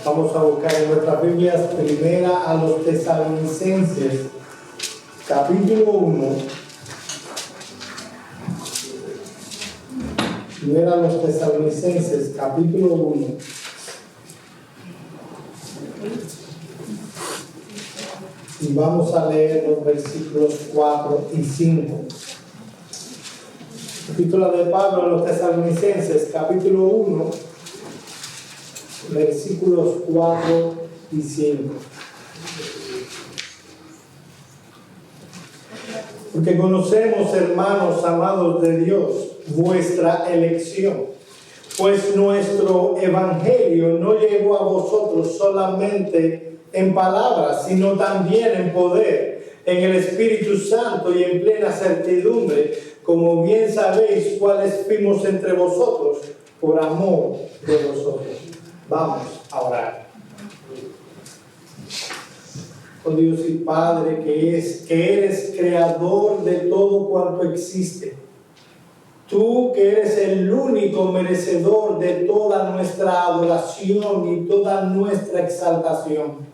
Vamos a buscar en nuestras Biblias primera a los Tesalonicenses, capítulo 1. Primera a los Tesalonicenses, capítulo 1. Y vamos a leer los versículos 4 y 5. Epístola de Pablo a los Tesalonicenses, capítulo 1, versículos 4 y 5. Porque conocemos, hermanos amados de Dios, vuestra elección, pues nuestro evangelio no llegó a vosotros solamente en palabras, sino también en poder, en el Espíritu Santo y en plena certidumbre, como bien sabéis cuáles fuimos entre vosotros por amor de vosotros. Vamos a orar. Oh Dios y Padre, que eres creador de todo cuanto existe. Tú que eres el único merecedor de toda nuestra adoración y toda nuestra exaltación.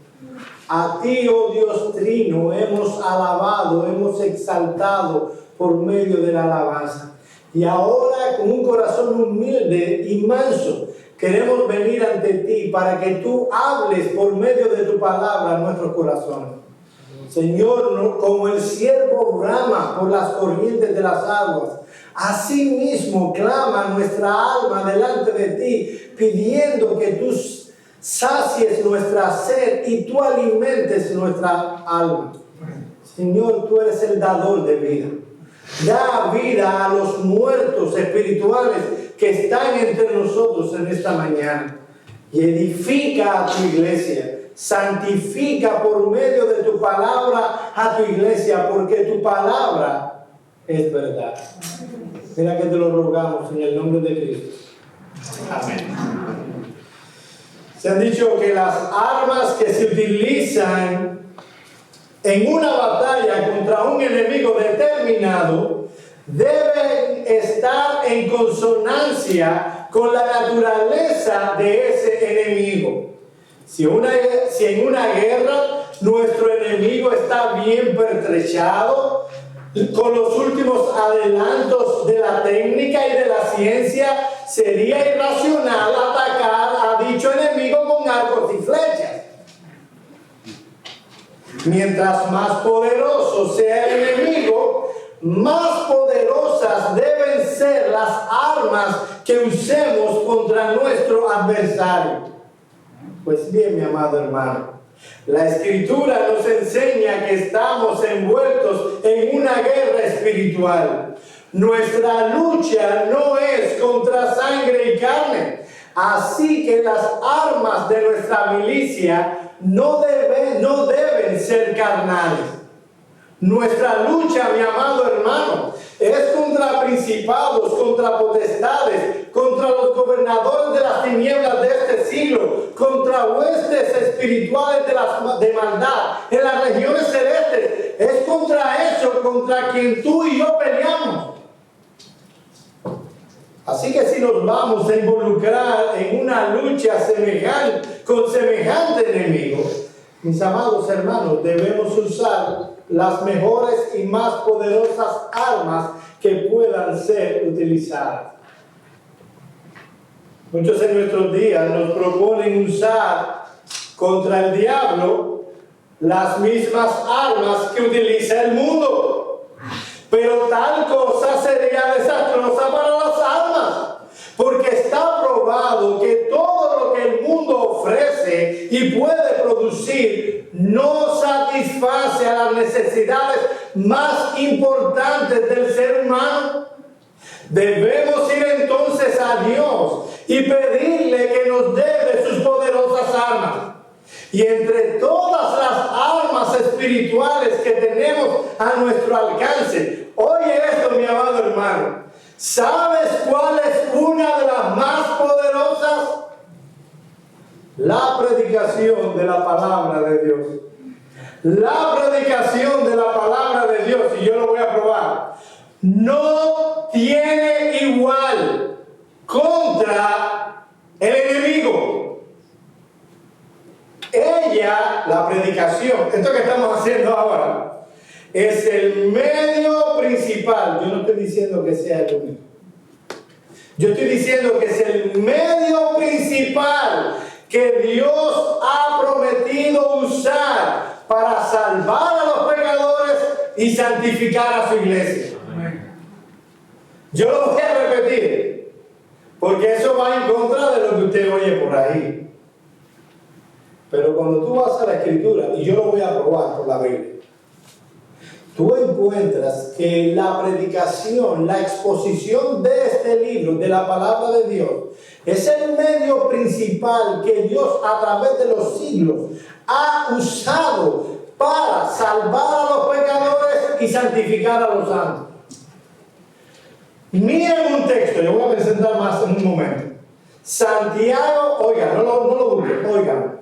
A ti, oh Dios Trino, hemos alabado, hemos exaltado por medio de la alabanza. Y ahora, con un corazón humilde y manso, queremos venir ante ti para que tú hables por medio de tu palabra a nuestros corazones. Señor, como el ciervo brama por las corrientes de las aguas, así mismo clama nuestra alma delante de ti, pidiendo que tú sacies nuestra sed y tú alimentes nuestra alma. Señor, tú eres el dador de vida. Da vida a los muertos espirituales que están entre nosotros en esta mañana. Y edifica a tu iglesia. Santifica por medio de tu palabra a tu iglesia, porque tu palabra es verdad. Mira que te lo rogamos en el nombre de Cristo. Amén. Se han dicho que las armas que se utilizan en una batalla contra un enemigo determinado deben estar en consonancia con la naturaleza de ese enemigo. Si en una guerra nuestro enemigo está bien pertrechado, con los últimos adelantos de la técnica y de la ciencia, sería irracional atacar a dicho enemigo con arcos y flechas. Mientras más poderoso sea el enemigo, más poderosas deben ser las armas que usemos contra nuestro adversario. Pues bien, mi amado hermano, la Escritura nos enseña que estamos envueltos en una guerra espiritual. Nuestra lucha no es contra sangre y carne, así que las armas de nuestra milicia no deben ser carnales. Nuestra lucha, mi amado hermano, es contra principados, contra potestades, contra los gobernadores de las tinieblas de este siglo, contra huestes espirituales de maldad en las regiones celestes. Es contra eso, contra quien tú y yo peleamos. Así que si nos vamos a involucrar en una lucha con semejante enemigo, mis amados hermanos, debemos usar las mejores y más poderosas armas que puedan ser utilizadas. Muchos en nuestros días nos proponen usar contra el diablo las mismas armas que utiliza el mundo. Pero tal cosa sería desastrosa para las almas, porque está probado que todo lo que el mundo ofrece y puede producir no satisface a las necesidades más importantes del ser humano. Debemos ir entonces a Dios y pedirle que nos dé de sus poderosas armas. Y entre todas las armas espirituales que tenemos a nuestro alcance, oye esto, mi amado hermano, ¿sabes cuál es una de las más poderosas? La predicación de la palabra de Dios. La predicación de la palabra de Dios, y yo lo voy a probar, no tiene igual contra el enemigo. Ella, la predicación, esto que estamos haciendo ahora, es el medio principal. Yo no estoy diciendo que sea el único. Yo estoy diciendo que es el medio principal que Dios ha prometido usar para salvar a los pecadores y santificar a su iglesia. Yo lo voy a repetir, porque eso va en contra de lo que usted oye por ahí. Pero cuando tú vas a la Escritura, y yo lo voy a probar por la Biblia, tú encuentras que la predicación, la exposición de este libro, de la palabra de Dios, es el medio principal que Dios a través de los siglos ha usado para salvar a los pecadores y santificar a los santos. Miren un texto, yo voy a presentar más en un momento. Santiago, oigan, no lo busquen, oigan.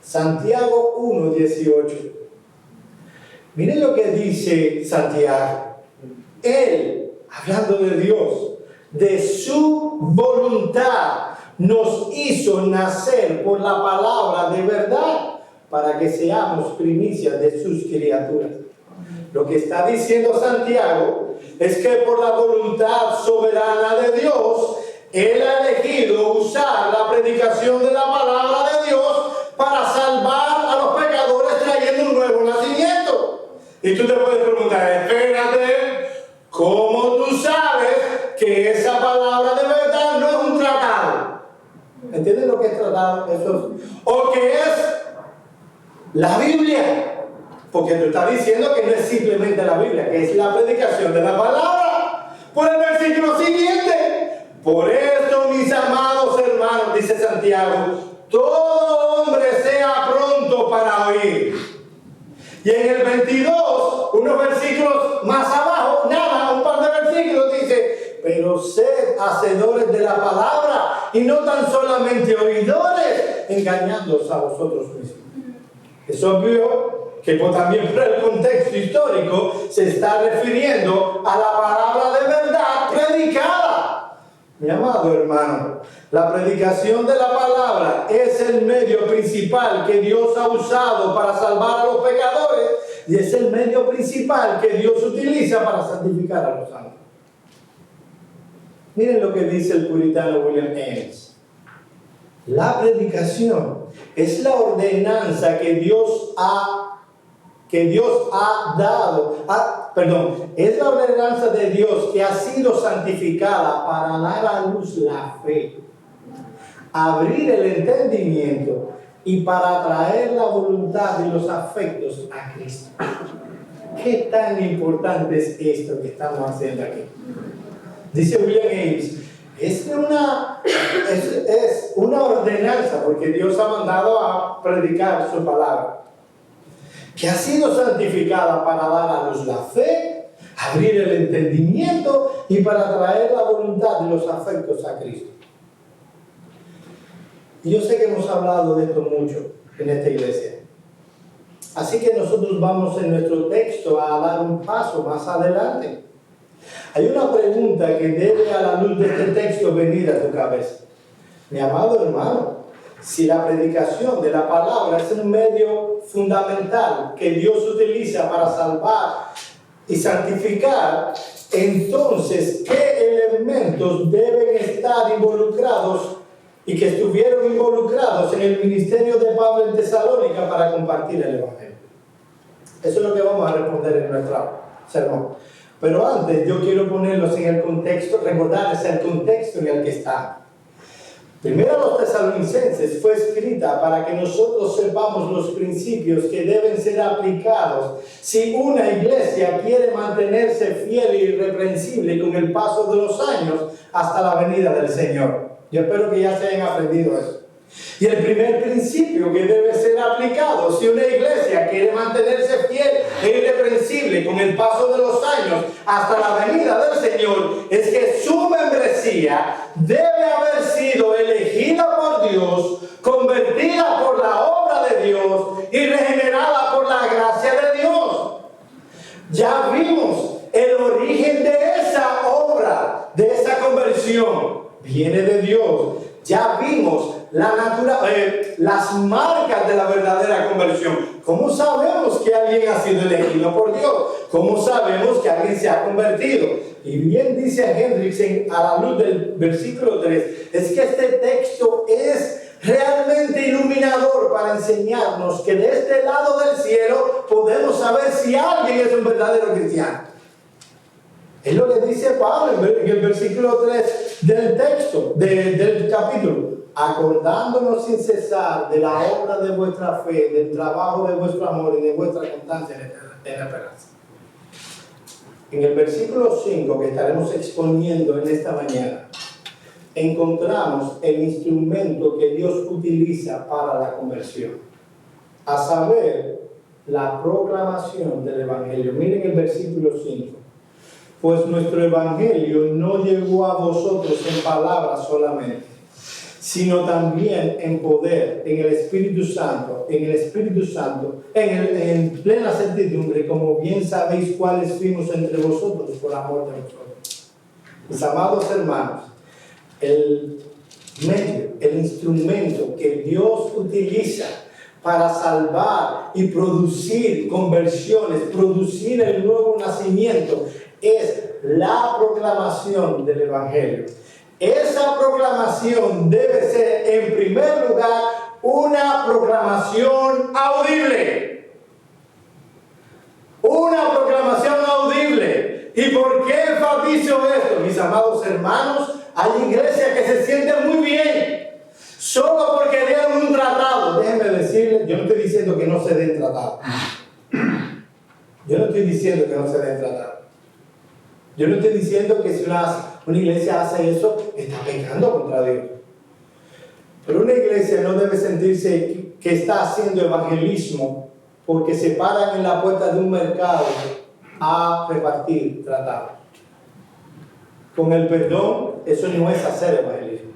Santiago 1:18. Miren lo que dice Santiago. Él, hablando de Dios, de su voluntad, nos hizo nacer por la palabra de verdad para que seamos primicias de sus criaturas. Lo que está diciendo Santiago es que por la voluntad soberana de Dios, Él ha elegido usar la predicación de la palabra de Dios para salvar a los pecadores trayendo un nuevo nacimiento. Y tú te puedes preguntar, espérate, ¿cómo tú sabes que esa palabra de verdad no es un tratado? ¿Entiendes lo que es tratado? O que es la Biblia. Porque tú estás diciendo que no es simplemente la Biblia, que es la predicación de la palabra. Por el versículo siguiente. Por esto, mis amados hermanos, dice Santiago, todo hombre sea pronto para oír. Y en el 22, unos versículos más abajo, un par de versículos dice, pero sed hacedores de la palabra y no tan solamente oidores, engañándoos a vosotros mismos. Es obvio que también por el contexto histórico se está refiriendo a la palabra de verdad predicada. Mi amado hermano, la predicación de la palabra es el medio principal que Dios ha usado para salvar a los pecadores y es el medio principal que Dios utiliza para santificar a los santos. Miren lo que dice el puritano William Ames. La predicación es la ordenanza que Dios ha dado, es la ordenanza de Dios que ha sido santificada para dar a luz la fe, abrir el entendimiento y para traer la voluntad y los afectos a Cristo. ¿Qué tan importante es esto que estamos haciendo aquí? Dice William Ames, es una ordenanza porque Dios ha mandado a predicar su palabra, que ha sido santificada para dar a luz la fe, abrir el entendimiento y para traer la voluntad y los afectos a Cristo. Y yo sé que hemos hablado de esto mucho en esta iglesia. Así que nosotros vamos en nuestro texto a dar un paso más adelante. Hay una pregunta que debe a la luz de este texto venir a tu cabeza. Mi amado hermano, si la predicación de la palabra es un medio fundamental que Dios utiliza para salvar y santificar, entonces, ¿qué elementos deben estar involucrados y que estuvieron involucrados en el ministerio de Pablo en Tesalónica para compartir el Evangelio? Eso es lo que vamos a responder en nuestro sermón. Pero antes, yo quiero ponerlos en el contexto, recordarles el contexto en el que están. Primero a los tesalonicenses fue escrita para que nosotros sepamos los principios que deben ser aplicados si una iglesia quiere mantenerse fiel e irreprensible con el paso de los años hasta la venida del Señor. Yo espero que ya se hayan aprendido eso. Y el primer principio que debe ser aplicado si una iglesia quiere mantenerse fiel e irreprensible con el paso de los años hasta la venida del Señor es que su membresía debe haber sido elegida por Dios, convertida por la obra de Dios y regenerada por la gracia de Dios. Ya vimos el origen de esa obra, de esa conversión, viene de Dios. Ya vimos las marcas de la verdadera conversión. ¿Cómo sabemos que alguien ha sido elegido por Dios? ¿Cómo sabemos que alguien se ha convertido? Y bien dice Hendriksen a la luz del versículo 3, es que este texto es realmente iluminador para enseñarnos que de este lado del cielo podemos saber si alguien es un verdadero cristiano. Es lo que dice Pablo en el versículo 3 del texto, del capítulo. Acordándonos sin cesar de la obra de vuestra fe, del trabajo de vuestro amor y de vuestra constancia en la esperanza. En el versículo 5 que estaremos exponiendo en esta mañana, encontramos el instrumento que Dios utiliza para la conversión, a saber, la proclamación del Evangelio. Miren el versículo 5. Pues nuestro Evangelio no llegó a vosotros en palabras solamente, sino también en poder, en el Espíritu Santo, en plena certidumbre, como bien sabéis cuáles fuimos entre vosotros por amor de vosotros. Mis amados hermanos, el medio, el instrumento que Dios utiliza para salvar y producir conversiones, producir el nuevo nacimiento, es la proclamación del Evangelio. Esa proclamación debe ser, en primer lugar, una proclamación audible. Una proclamación audible. ¿Y por qué enfatizo esto, mis amados hermanos? Hay iglesias que se sienten muy bien solo porque dieron un tratado. Déjenme decirles, yo no estoy diciendo que no se den tratados. Yo no estoy diciendo que no se den tratados. Yo no estoy diciendo que si una iglesia hace eso, está pecando contra Dios. Pero una iglesia no debe sentirse que está haciendo evangelismo porque se paran en la puerta de un mercado a repartir tratados. Con el perdón, eso no es hacer evangelismo.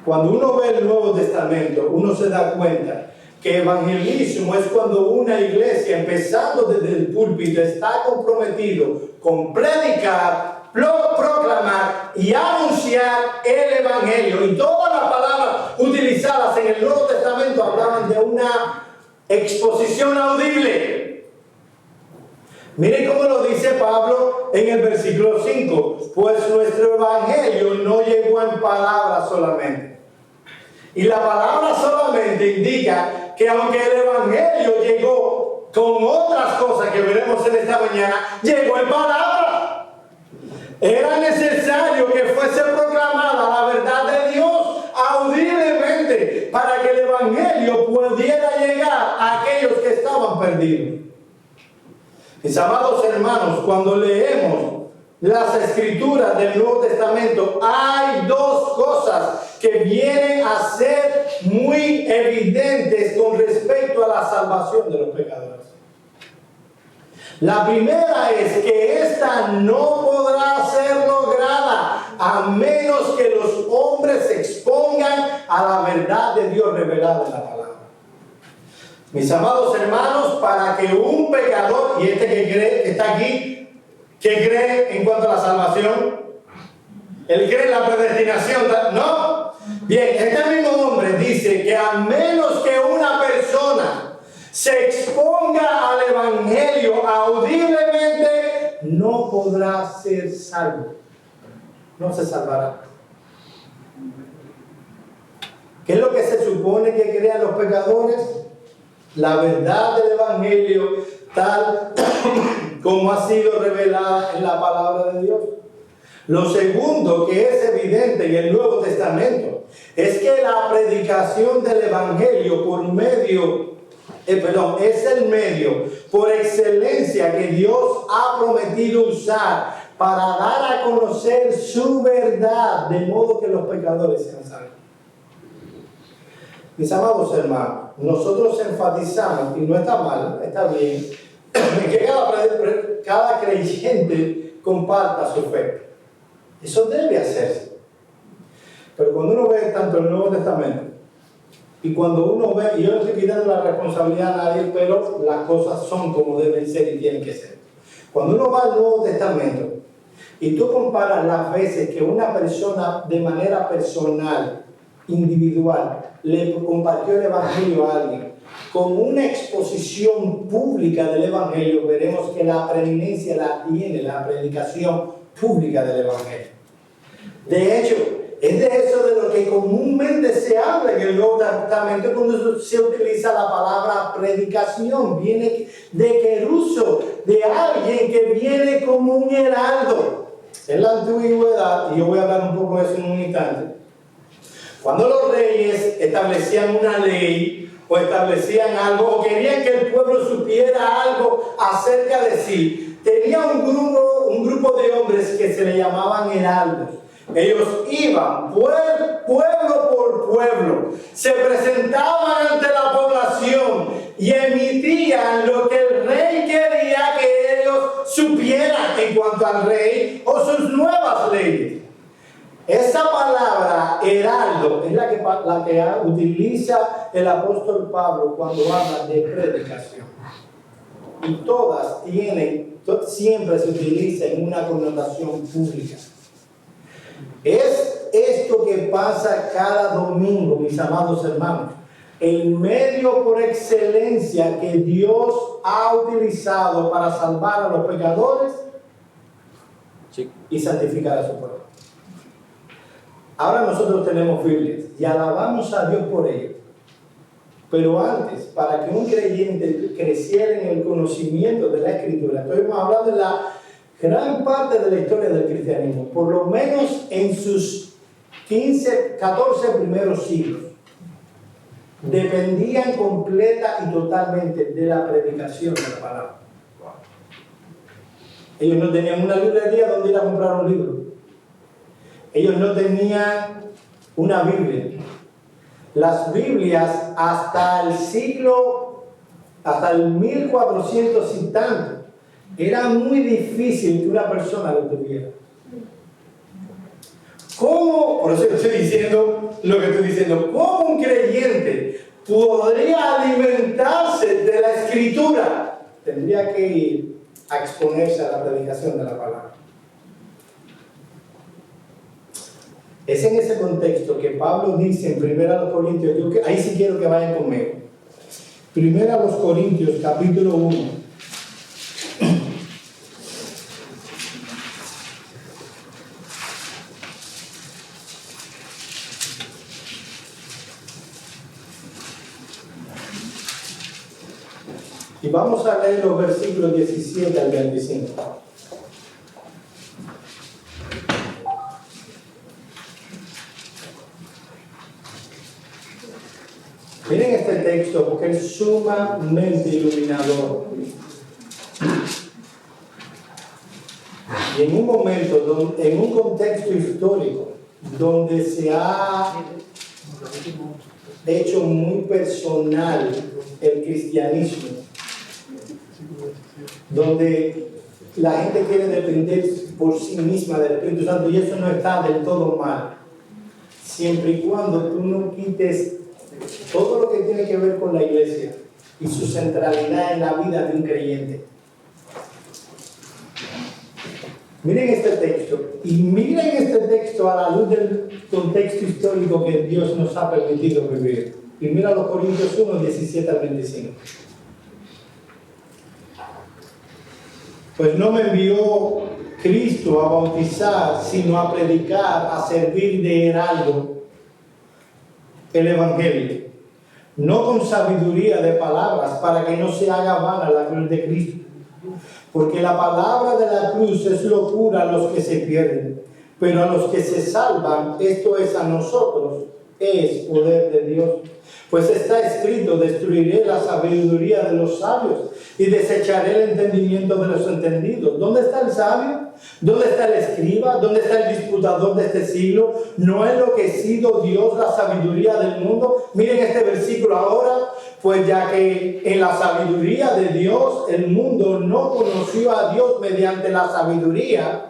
Cuando uno ve el Nuevo Testamento, uno se da cuenta que evangelismo es cuando una iglesia, empezando desde el púlpito, está comprometido con predicar, proclamar y anunciar el Evangelio. Y todas las palabras utilizadas en el Nuevo Testamento hablaban de una exposición audible. Miren cómo lo dice Pablo en el versículo 5. Pues nuestro Evangelio no llegó en palabras solamente. Y la palabra solamente indica que aunque el Evangelio llegó con otras cosas que veremos en esta mañana, llegó en palabras. Era necesario que fuese proclamada la verdad de Dios audiblemente para que el Evangelio pudiera llegar a aquellos que estaban perdidos. Mis amados hermanos, cuando leemos las escrituras del Nuevo Testamento, hay dos cosas que vienen a ser muy evidentes con respecto a la salvación de los pecadores. La primera es que esta no podrá ser lograda a menos que los hombres se expongan a la verdad de Dios revelada en la palabra. Mis amados hermanos, para que un pecador, y este que cree, que está aquí, que cree en cuanto a la salvación, él cree en la predestinación, ¿no? Bien, este mismo hombre dice que a menos que una persona se exponga al Evangelio audiblemente, no podrá ser salvo. No se salvará. ¿Qué es lo que se supone que crean los pecadores? La verdad del Evangelio tal como ha sido revelada en la palabra de Dios. Lo segundo que es evidente en el Nuevo Testamento es que la predicación del Evangelio es el medio por excelencia que Dios ha prometido usar para dar a conocer su verdad, de modo que los pecadores sean salvos. Mis amados hermanos, nosotros enfatizamos, y no está mal, está bien, que cada creyente comparta su fe. Eso debe hacerse. Pero cuando uno ve tanto el Nuevo Testamento, y cuando uno ve, y yo no estoy quitando la responsabilidad a nadie, pero las cosas son como deben ser y tienen que ser. Cuando uno va al Nuevo Testamento, y tú comparas las veces que una persona de manera personal individual le compartió el Evangelio a alguien, con una exposición pública del Evangelio, veremos que la preeminencia la tiene la predicación pública del Evangelio. De hecho, es de eso de lo que comúnmente se habla en el Nuevo Testamento cuando se utiliza la palabra predicación. Viene de queruso, de alguien que viene como un heraldo. En la antigüedad, y yo voy a hablar un poco de eso en un instante, cuando los reyes establecían una ley o establecían algo o querían que el pueblo supiera algo acerca de sí, tenía un grupo de hombres que se le llamaban heraldos. Ellos iban pueblo por pueblo, se presentaban ante la población y emitían lo que el rey quería que ellos supieran en cuanto al rey o sus nuevas leyes. Esa palabra heraldo es la que utiliza el apóstol Pablo cuando habla de predicación. Y todas siempre se utiliza en una connotación pública. Es esto que pasa cada domingo, mis amados hermanos. El medio por excelencia que Dios ha utilizado para salvar a los pecadores y santificar a su pueblo. Ahora nosotros tenemos Biblias y alabamos a Dios por ello. Pero antes, para que un creyente creciera en el conocimiento de la Escritura, estamos hablando de la gran parte de la historia del cristianismo, por lo menos en sus 14 primeros siglos, dependían completa y totalmente de la predicación de la palabra. Ellos no tenían una librería donde ir a comprar un libro. Ellos no tenían una Biblia. Las Biblias hasta el 1400 y tanto, era muy difícil que una persona lo tuviera. ¿Cómo? Por eso estoy diciendo lo que estoy diciendo. ¿Cómo un creyente podría alimentarse de la Escritura? Tendría que ir a exponerse a la predicación de la palabra. Es en ese contexto que Pablo dice en 1 Corintios, ahí sí quiero que vayan conmigo. 1 Corintios capítulo 1. Y vamos a leer los versículos 17 al 25. Miren este texto porque es sumamente iluminador. Y en un momento, en un contexto histórico, donde se ha hecho muy personal el cristianismo, donde la gente quiere depender por sí misma del Espíritu Santo, y eso no está del todo mal, siempre y cuando tú no quites todo lo que tiene que ver con la iglesia y su centralidad en la vida de un creyente. Miren este texto, y miren este texto a la luz del contexto histórico que Dios nos ha permitido vivir. 1 Corintios 1, 17 al 25. Pues no me envió Cristo a bautizar, sino a predicar, a servir de heraldo el Evangelio, no con sabiduría de palabras, para que no se haga vana la cruz de Cristo. Porque la palabra de la cruz es locura a los que se pierden, pero a los que se salvan, esto es a nosotros, es poder de Dios. Pues está escrito: destruiré la sabiduría de los sabios y desecharé el entendimiento de los entendidos. ¿Dónde está el sabio? ¿Dónde está el escriba? ¿Dónde está el disputador de este siglo? ¿No ha enloquecido Dios la sabiduría del mundo? Miren este versículo ahora. Pues ya que en la sabiduría de Dios el mundo no conoció a Dios mediante la sabiduría,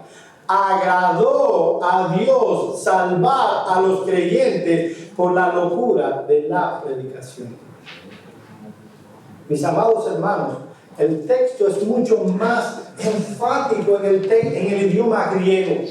agradó a Dios salvar a los creyentes por la locura de la predicación. Mis amados hermanos, el texto es mucho más enfático en el idioma griego.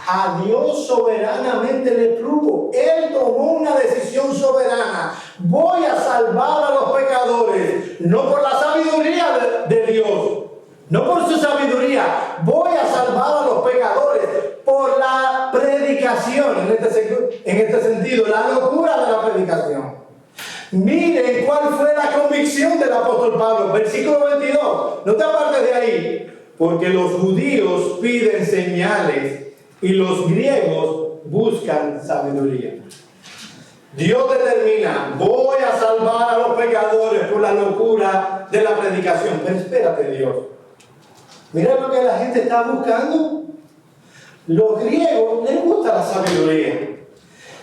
A Dios soberanamente le plugo. Él tomó una decisión soberana. Voy a salvar a los pecadores, no por la sabiduría de Dios, no por su sabiduría. Voy a salvar a los pecadores por la predicación, en este sentido, la locura de la predicación. Miren cuál fue la convicción del apóstol Pablo, versículo 22. No te apartes de ahí, porque los judíos piden señales y los griegos buscan sabiduría. Dios determina, voy a salvar a los pecadores por la locura de la predicación. Pero espérate, Dios. Mira lo que la gente está buscando. Los griegos les gusta la sabiduría.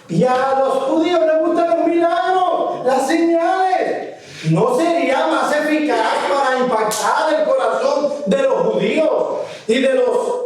Y a los judíos les gustan los milagros, las señales. ¿No sería más eficaz para impactar el corazón de los judíos y de los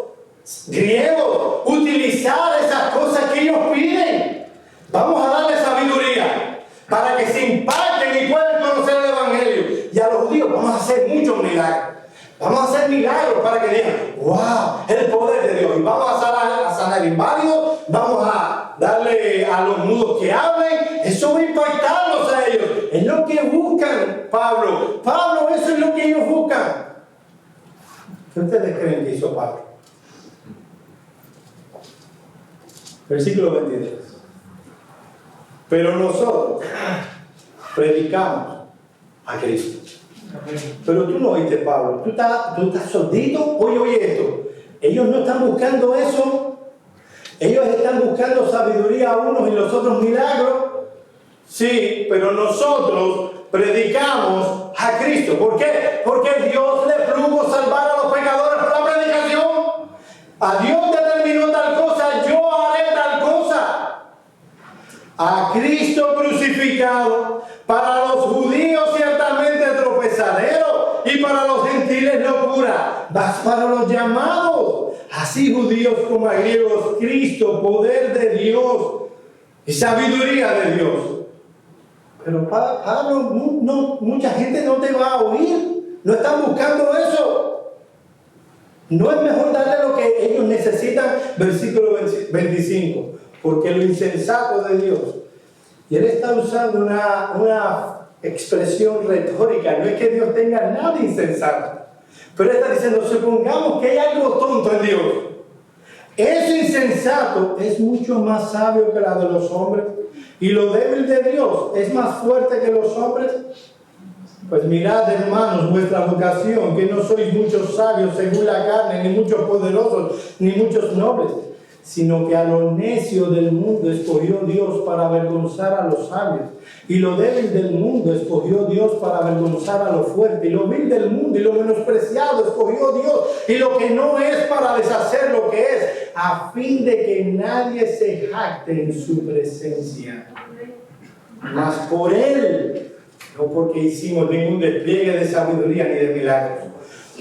griegos utilizar esas cosas que ellos piden? Vamos a darle sabiduría para que se impacten y puedan conocer el Evangelio. Y a los judíos vamos a hacer muchos milagros. Vamos a hacer milagros para que digan, wow, el poder de Dios. Y vamos a sanar inválidos, vamos a darle a los mudos que hablen. Eso va a impactarlos a ellos. Es lo que buscan, Pablo. Pablo, eso es lo que ellos buscan. ¿Qué ustedes creen que hizo Pablo? Versículo 23. Pero nosotros predicamos a Cristo. Pero tú no oíste, Pablo. Tú estás sordito. Oye esto. Ellos no están buscando eso. Ellos están buscando sabiduría a unos y los otros milagros. Sí, pero nosotros predicamos a Cristo. ¿Por qué? Porque Dios le plugo salvar a los pecadores por la predicación. A Dios determinó tal cosa, yo haré tal cosa. A Cristo crucificado, para los judíos ciertamente tropezadero y para los gentiles locura, mas para los llamados, así judíos como griegos, Cristo, poder de Dios y sabiduría de Dios. Pero Pablo, mucha gente no te va a oír, no están buscando eso. ¿No es mejor darle lo que ellos necesitan? Versículo 25. Porque lo insensato de Dios. Y él está usando una expresión retórica. No es que Dios tenga nada insensato. Pero él está diciendo, supongamos que hay algo tonto en Dios. Eso insensato es mucho más sabio que la de los hombres. Y lo débil de Dios es más fuerte que los hombres. Pues mirad, hermanos, vuestra vocación, que no sois muchos sabios según la carne, ni muchos poderosos, ni muchos nobles, sino que a lo necio del mundo escogió Dios para avergonzar a los sabios, y lo débil del mundo escogió Dios para avergonzar a lo fuerte, y lo vil del mundo y lo menospreciado escogió Dios, y lo que no es para deshacer lo que es, a fin de que nadie se jacte en su presencia. Mas por Él, no porque hicimos ningún despliegue de sabiduría ni de milagros,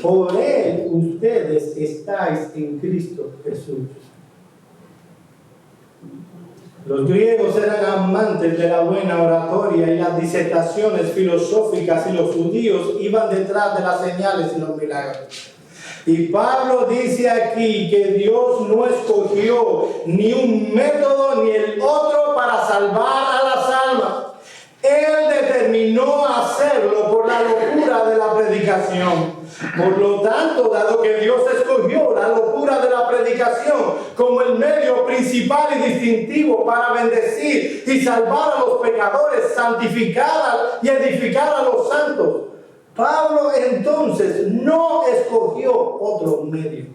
por Él ustedes estáis en Cristo Jesús. Los griegos eran amantes de la buena oratoria y las disertaciones filosóficas, y los judíos iban detrás de las señales y los milagros. Y Pablo dice aquí que Dios no escogió ni un método ni el otro para salvar a las almas. Él determinó hacerlo por la locura de la predicación. Por lo tanto, dado que Dios escogió la locura de la predicación como el medio principal y distintivo para bendecir y salvar a los pecadores, santificar y edificar a los santos, Pablo entonces no escogió otro medio.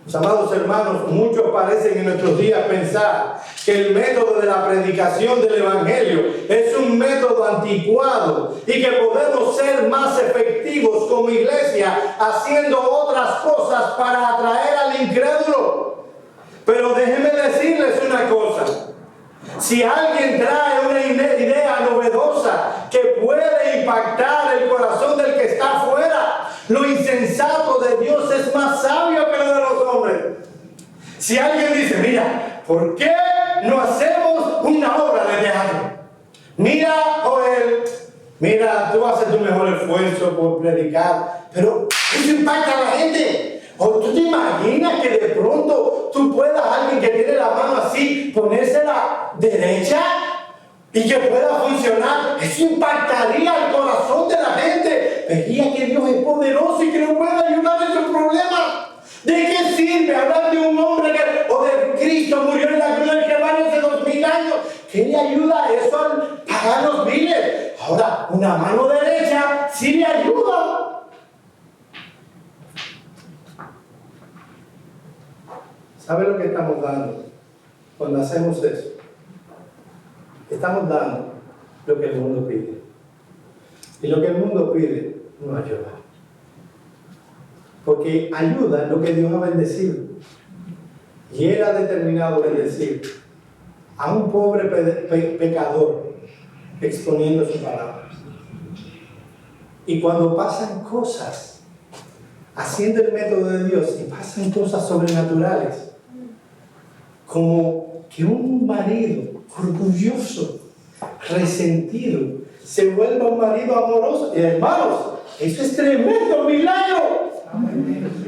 Mis amados hermanos, muchos parecen en nuestros días pensar que el método de la predicación del Evangelio es un método anticuado y que podemos ser más efectivos como iglesia haciendo otras cosas para atraer al incrédulo. Pero déjenme decirles una cosa. Si alguien trae una idea novedosa que puede impactar el corazón del que está afuera, lo insensato de Dios es más sabio que lo de los hombres. Si alguien dice, mira, ¿por qué no hacemos una obra de teatro? Mira, Joel, mira, tú haces tu mejor esfuerzo por predicar, pero eso impacta a la gente. ¿O tú te imaginas que de pronto tú puedas, alguien que tiene la mano así, ponérsela derecha y que pueda funcionar? Eso impactaría el corazón de la gente. Vería que Dios es poderoso y que nos puede ayudar en sus problemas. ¿De qué sirve hablar de un hombre o de Cristo murió en la cruz del Calvario hace 2000 años? ¿Qué le ayuda a eso al pagar los biles? Ahora, una mano derecha sí le ayuda. ¿Sabe lo que estamos dando cuando hacemos eso? Estamos dando lo que el mundo pide. Y lo que el mundo pide no ayuda. Porque ayuda es lo que Dios ha bendecido. Y Él ha determinado bendecir a un pobre pecador exponiendo su palabra. Y cuando pasan cosas, haciendo el método de Dios, y pasan cosas sobrenaturales, como que un marido orgulloso, resentido, se vuelva un marido amoroso. Hermanos, eso es tremendo milagro.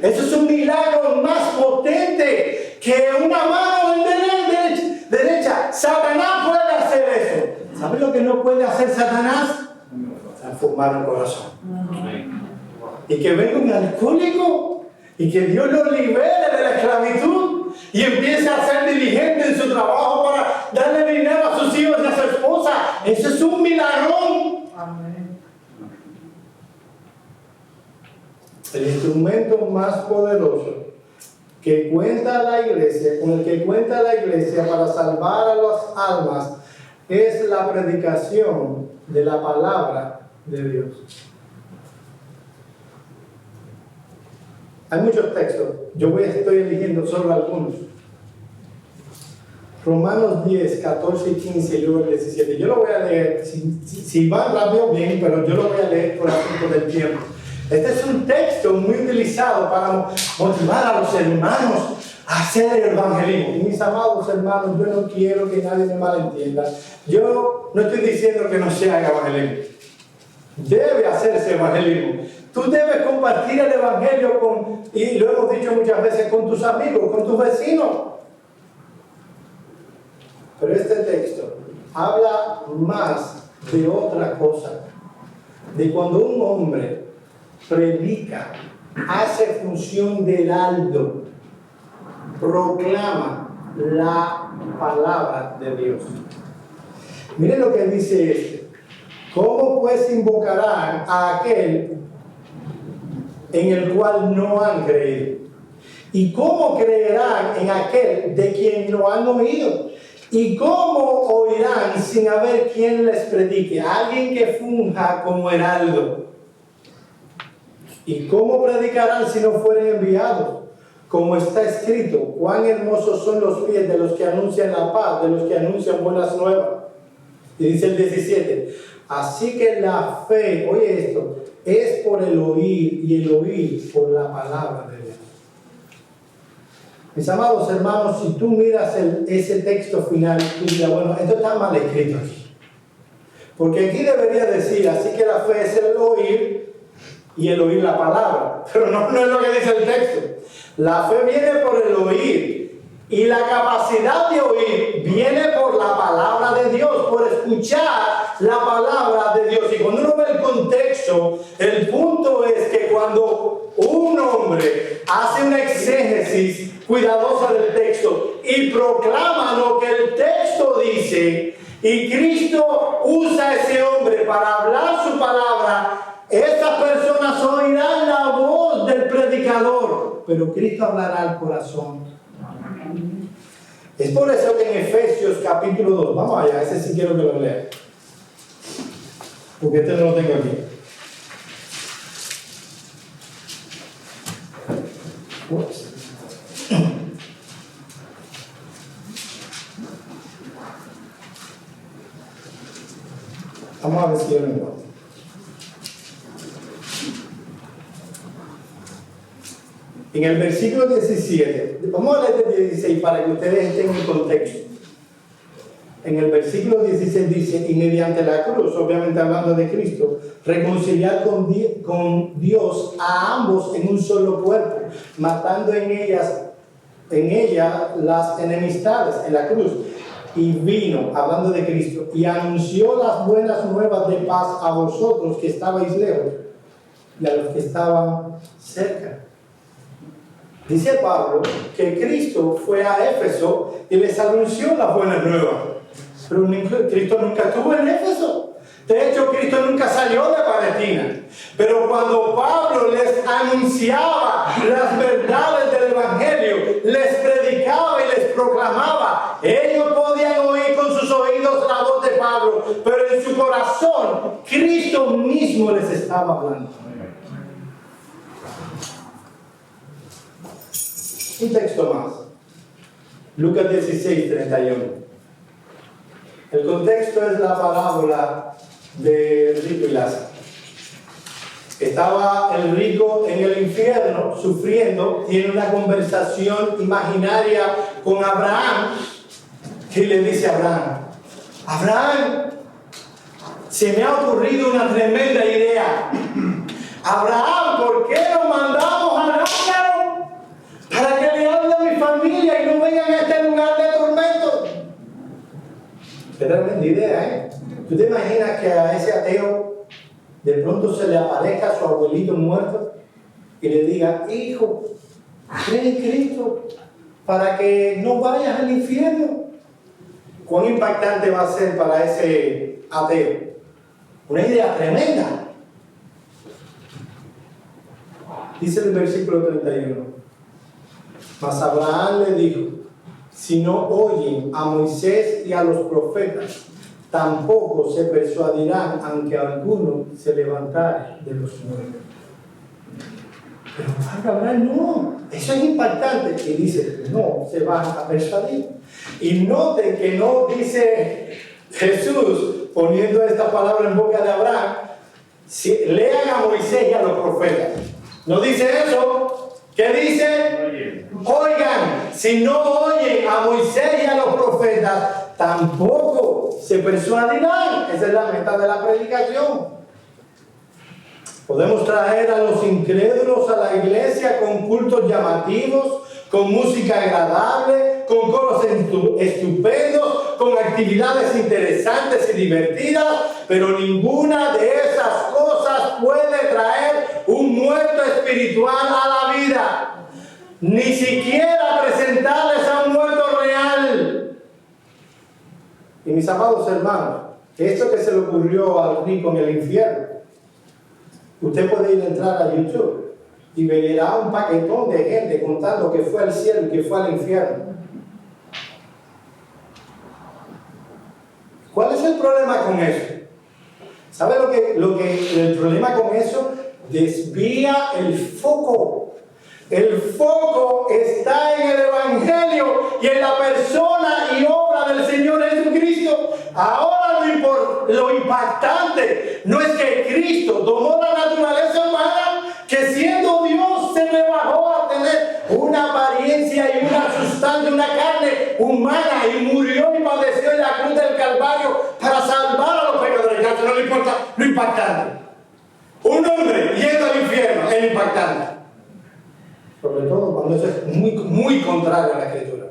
Eso es un milagro más potente que una mano en derecha. Satanás puede hacer eso. ¿Sabe lo que no puede hacer Satanás? Transformar el corazón. Y que venga un alcohólico y que Dios lo libere de la esclavitud y empiece a ser diligente en su trabajo para darle dinero a sus hijos y a su esposa. Eso es un milagrón. El instrumento más poderoso que cuenta la iglesia, con el que cuenta la iglesia para salvar a las almas, es la predicación de la palabra de Dios. Hay muchos textos, estoy eligiendo solo algunos. Romanos 10, 14 y 15 y luego el 17. Yo lo voy a leer, si va rápido bien, pero yo lo voy a leer por asunto del tiempo. Este es un texto muy utilizado para motivar a los hermanos a hacer el evangelismo. Y mis amados hermanos, yo no quiero que nadie me malentienda. Yo no estoy diciendo que no se haga evangelismo. Debe hacerse evangelismo. Tú debes compartir el evangelio y lo hemos dicho muchas veces, con tus amigos, con tus vecinos. Pero este texto habla más de otra cosa. De cuando un hombre predica, hace función de heraldo, proclama la palabra de Dios. Miren lo que dice este. ¿Cómo pues invocarán a aquel en el cual no han creído? ¿Y cómo creerán en aquel de quien no han oído? ¿Y cómo oirán sin haber quien les predique? Alguien que funja como heraldo. ¿Y cómo predicarán si no fueren enviados? Como está escrito, cuán hermosos son los pies de los que anuncian la paz, de los que anuncian buenas nuevas. Y dice el 17, así que la fe, oye esto, es por el oír y el oír por la palabra de Dios. Mis amados hermanos, si tú miras ese texto final, tú dirás, bueno, esto está mal escrito aquí. Porque aquí debería decir, así que la fe es el oír y el oír la palabra. Pero no es lo que dice el texto. La fe viene por el oír y la capacidad de oír viene por la palabra de Dios, por escuchar la palabra de Dios. Y cuando uno ve el contexto, el punto es que cuando un hombre hace una exégesis cuidadosa del texto y proclama lo que el texto dice, y Cristo usa a ese hombre para hablar su palabra, esas personas oirán la voz del predicador, pero Cristo hablará al corazón. Es por eso que en Efesios capítulo 2, vamos allá, ese sí quiero que lo lea, porque este no lo tengo aquí. Vamos a ver si yo lo encuentro. En el versículo 17, vamos a leer el 16 para que ustedes estén en contexto. En el versículo 16 dice, y mediante la cruz, obviamente hablando de Cristo, reconciliar con Dios a ambos en un solo cuerpo, matando en ella las enemistades en la cruz. Y vino, hablando de Cristo, y anunció las buenas nuevas de paz a vosotros que estabais lejos y a los que estaban cerca. Dice Pablo que Cristo fue a Éfeso y les anunció las buenas nuevas. Pero Cristo nunca estuvo en Éfeso. De hecho, Cristo nunca salió de Palestina. Pero cuando Pablo les anunciaba las verdades del Evangelio, les predicaba y les proclamaba, ellos podían oír con sus oídos la voz de Pablo, pero en su corazón, Cristo mismo les estaba hablando. Un texto más. Lucas 16, 31. El contexto es la parábola de rico y Lázaro. Estaba el rico en el infierno sufriendo, tiene una conversación imaginaria con Abraham y le dice a Abraham, Abraham, se me ha ocurrido una tremenda idea. Abraham, ¿por qué no mandamos a Lázaro para que le hable a mi familia y no vengan a este lugar de tormento? Qué tremenda idea, ¿eh? ¿Tú te imaginas que a ese ateo de pronto se le aparezca a su abuelito muerto y le diga, hijo, cree en Cristo para que no vayas al infierno? ¿Cuán impactante va a ser para ese ateo? Una idea tremenda. Dice el versículo 31. Mas Abraham le dijo, si no oyen a Moisés y a los profetas, tampoco se persuadirán aunque alguno se levantare de los muertos. Pero Abraham, no, eso es impactante. Y dice, no se van a persuadir. Y noten que no dice Jesús, poniendo esta palabra en boca de Abraham, si, lean a Moisés y a los profetas. No dice eso. ¿Qué dice? Oigan, si no oyen a Moisés y a los profetas, tampoco se persuadirán. Esa es la meta de la predicación. Podemos traer a los incrédulos a la iglesia con cultos llamativos, con música agradable, con coros estupendos, con actividades interesantes y divertidas, pero ninguna de esas cosas puede traer un muerto espiritual a la vida. Ni siquiera presentarles a un muerto real. Y mis amados hermanos, esto que se le ocurrió al rico en el infierno, usted puede ir a entrar a YouTube y verá un paquetón de gente contando que fue al cielo y que fue al infierno. ¿Cuál es el problema con eso? ¿Sabe lo que el problema con eso? Desvía el foco. El foco está en el Evangelio y en la persona y obra del Señor Jesucristo. Ahora lo impactante no es que Cristo tomó la naturaleza humana, que siendo Dios se le bajó a tener una apariencia y una sustancia, una carne humana, y murió y padeció en la cruz del Calvario para salvar a los pecadores. Ya no le importa lo impactante. Un hombre yendo al infierno es impactante. Sobre todo cuando eso es muy contrario a la Escritura.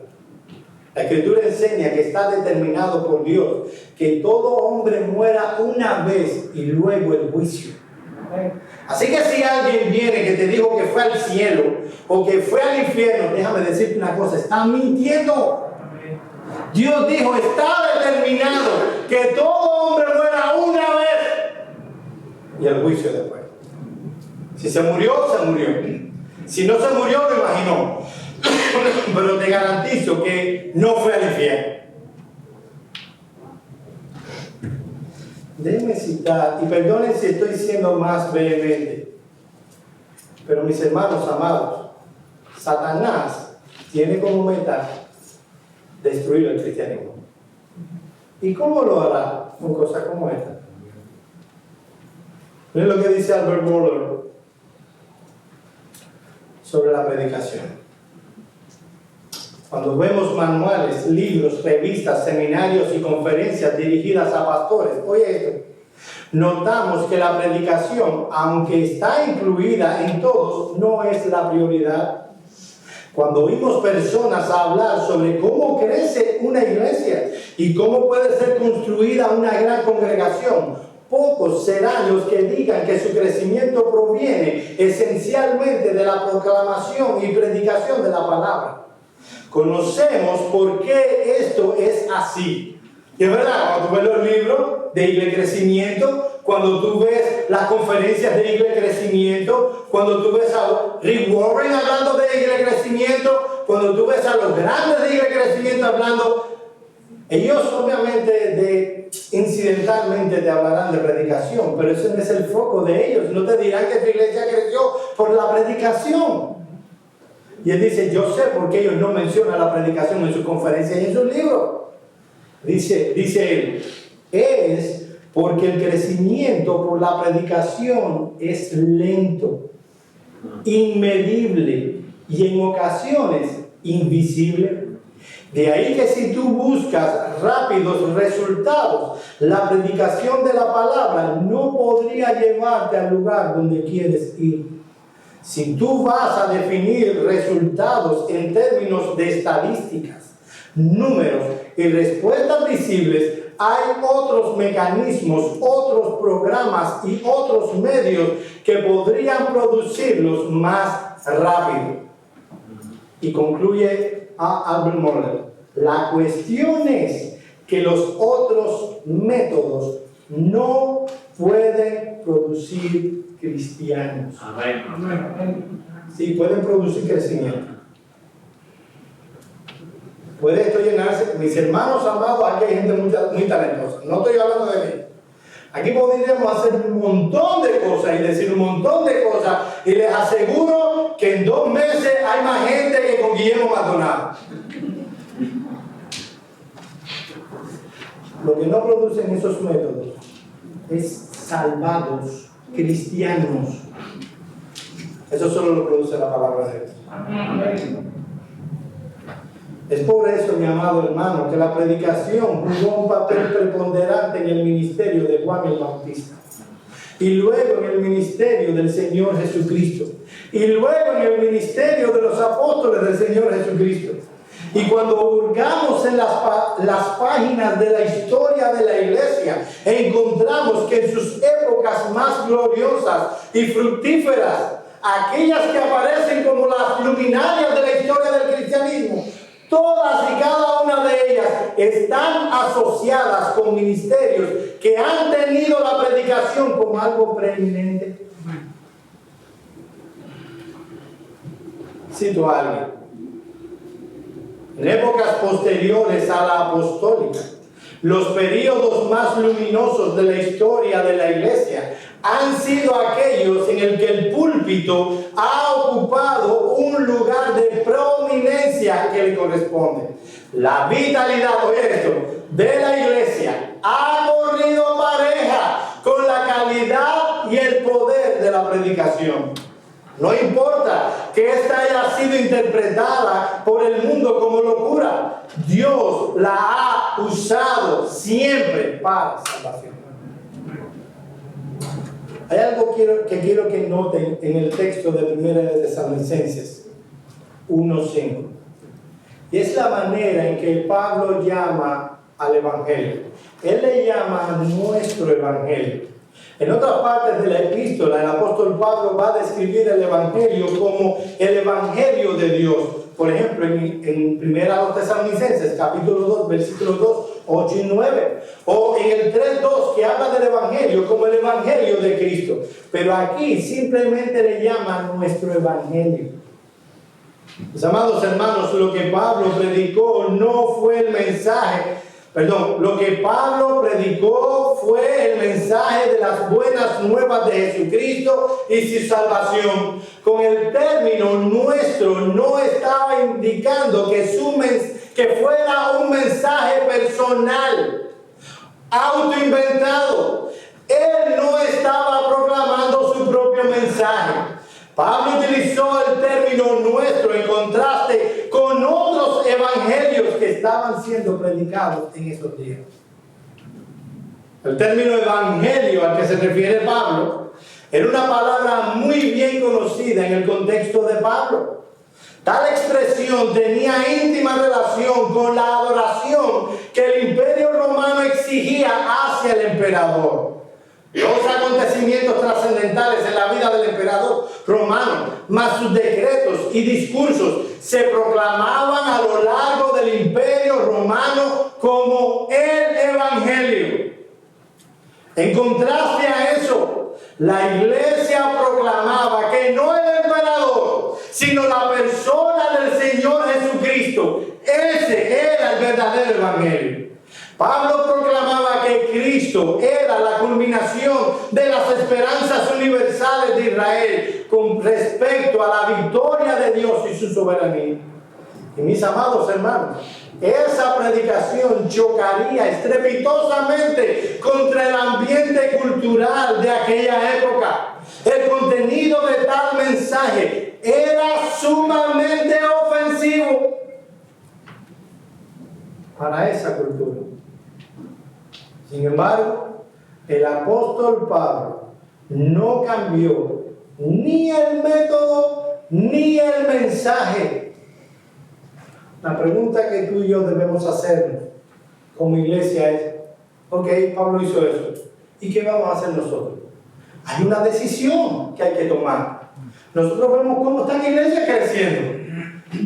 La Escritura enseña que está determinado por Dios que todo hombre muera una vez y luego el juicio. Así que si alguien viene que te dijo que fue al cielo o que fue al infierno, déjame decirte una cosa, están mintiendo. Dios dijo, está determinado que todo hombre muera una vez y el juicio después. Si se murió, se murió. Si no se murió, lo imaginó. Pero te garantizo que no fue al infierno. Déjenme citar, y perdonen si estoy siendo más vehemente, pero mis hermanos amados, Satanás tiene como meta destruir el cristianismo. ¿Y cómo lo hará con cosas como esta? Miren lo que dice Albert Mohler sobre la predicación. Cuando vemos manuales, libros, revistas, seminarios y conferencias dirigidas a pastores, oye esto, notamos que la predicación, aunque está incluida en todos, no es la prioridad. Cuando oímos personas hablar sobre cómo crece una iglesia y cómo puede ser construida una gran congregación, pocos serán los que digan que su crecimiento proviene esencialmente de la proclamación y predicación de la palabra. Conocemos por qué esto es así. Y es verdad, cuando tú ves los libros de Iglesia Crecimiento, cuando tú ves las conferencias de Iglesia Crecimiento, cuando tú ves a Rick Warren hablando de Iglesia Crecimiento, cuando tú ves a los grandes de Iglesia Crecimiento hablando, ellos obviamente incidentalmente te hablarán de predicación, pero ese no es el foco de ellos. No te dirán que tu iglesia creció por la predicación. Y él dice, yo sé por qué ellos no mencionan la predicación en sus conferencias y en sus libros. Dice él, es porque el crecimiento por la predicación es lento, inmedible y en ocasiones invisible. De ahí que si tú buscas rápidos resultados, la predicación de la palabra no podría llevarte al lugar donde quieres ir. Si tú vas a definir resultados en términos de estadísticas, números y respuestas visibles, hay otros mecanismos, otros programas y otros medios que podrían producirlos más rápido. Y concluye Albert Mohler, la cuestión es que los otros métodos no pueden producir cristianos. Amén. Sí, pueden producir crecimiento. Puede esto llenarse. Mis hermanos amados, aquí hay gente muy talentosa. No estoy hablando de mí. Aquí podríamos hacer un montón de cosas y decir un montón de cosas. Y les aseguro que en 2 meses hay más gente que con Guillermo Maldonado. Lo que no producen esos métodos es salvados, cristianos. Eso solo lo produce la palabra de Dios. Amén. Es por eso, mi amado hermano, que la predicación jugó un papel preponderante en el ministerio de Juan el Bautista. Y luego en el ministerio del Señor Jesucristo. Y luego en el ministerio de los apóstoles del Señor Jesucristo. Y cuando hurgamos en las páginas de la historia de la iglesia, encontramos que en sus épocas más gloriosas y fructíferas, aquellas que aparecen como las luminarias de la historia del cristianismo, todas y cada una de ellas están asociadas con ministerios que han tenido la predicación como algo preeminente. Cito a alguien. En épocas posteriores a la apostólica, los períodos más luminosos de la historia de la iglesia han sido aquellos en el que el púlpito ha ocupado un lugar de prominencia que le corresponde. La vitalidad, oye esto, de la iglesia ha corrido pareja con la calidad y el poder de la predicación. No importa que esta haya sido interpretada por el mundo como locura, Dios la ha usado siempre para salvación. Hay algo que quiero que noten en el texto de 1 de Tesalonicenses 1:5. Y es la manera en que Pablo llama al Evangelio. Él le llama nuestro Evangelio. En otras partes de la epístola, el apóstol Pablo va a describir el Evangelio como el Evangelio de Dios. Por ejemplo, en 1 Tesalonicenses, capítulo 2, versículos 2, 8 y 9. O en el 3:2, que habla del Evangelio como el Evangelio de Cristo. Pero aquí simplemente le llama nuestro Evangelio. Mis amados hermanos, lo que Pablo predicó no fue el mensaje. Lo que Pablo predicó fue el mensaje de las buenas nuevas de Jesucristo y su salvación. Con el término nuestro no estaba indicando que fuera un mensaje personal, autoinventado. Él no estaba proclamando su propio mensaje. Pablo utilizó el término nuestro en contraste con otros evangelios que estaban siendo predicados en esos días. El término evangelio al que se refiere Pablo era una palabra muy bien conocida en el contexto de Pablo. Tal expresión tenía íntima relación con la adoración que el imperio romano exigía hacia el emperador. Los acontecimientos trascendentales en la vida del emperador romano, más sus decretos y discursos, se proclamaban a lo largo del imperio romano como el evangelio. En contraste a eso, la iglesia proclamaba que no el emperador, sino la persona del Señor Jesucristo. Ese era el verdadero evangelio. Pablo proclamaba que Cristo era la culminación de las esperanzas universales de Israel con respecto a la victoria de Dios y su soberanía. Y mis amados hermanos, esa predicación chocaría estrepitosamente contra el ambiente cultural de aquella época. El contenido de tal mensaje era sumamente ofensivo para esa cultura. Sin embargo, el apóstol Pablo no cambió ni el método ni el mensaje. La pregunta que tú y yo debemos hacernos como iglesia es: ok, Pablo hizo eso, ¿y qué vamos a hacer nosotros? Hay una decisión que hay que tomar. Nosotros vemos cómo están iglesias creciendo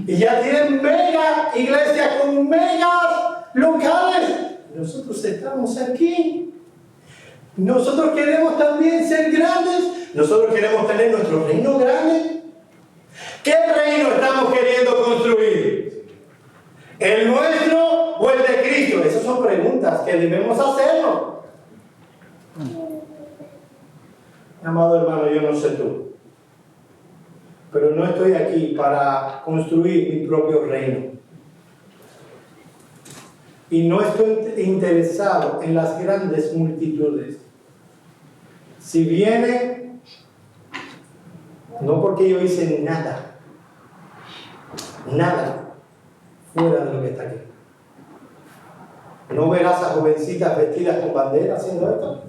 y ya tienen mega iglesias con megas locales. Nosotros estamos aquí. Nosotros queremos también ser grandes. Nosotros queremos tener nuestro reino grande. ¿Qué reino estamos queriendo construir? ¿El nuestro o el de Cristo? Esas son preguntas que debemos hacernos. Amado hermano, yo no sé tú, pero no estoy aquí para construir mi propio reino. Y no estoy interesado en las grandes multitudes. Si viene, no porque yo hice nada fuera de lo que está aquí. ¿No verás a jovencitas vestidas con bandera haciendo esto?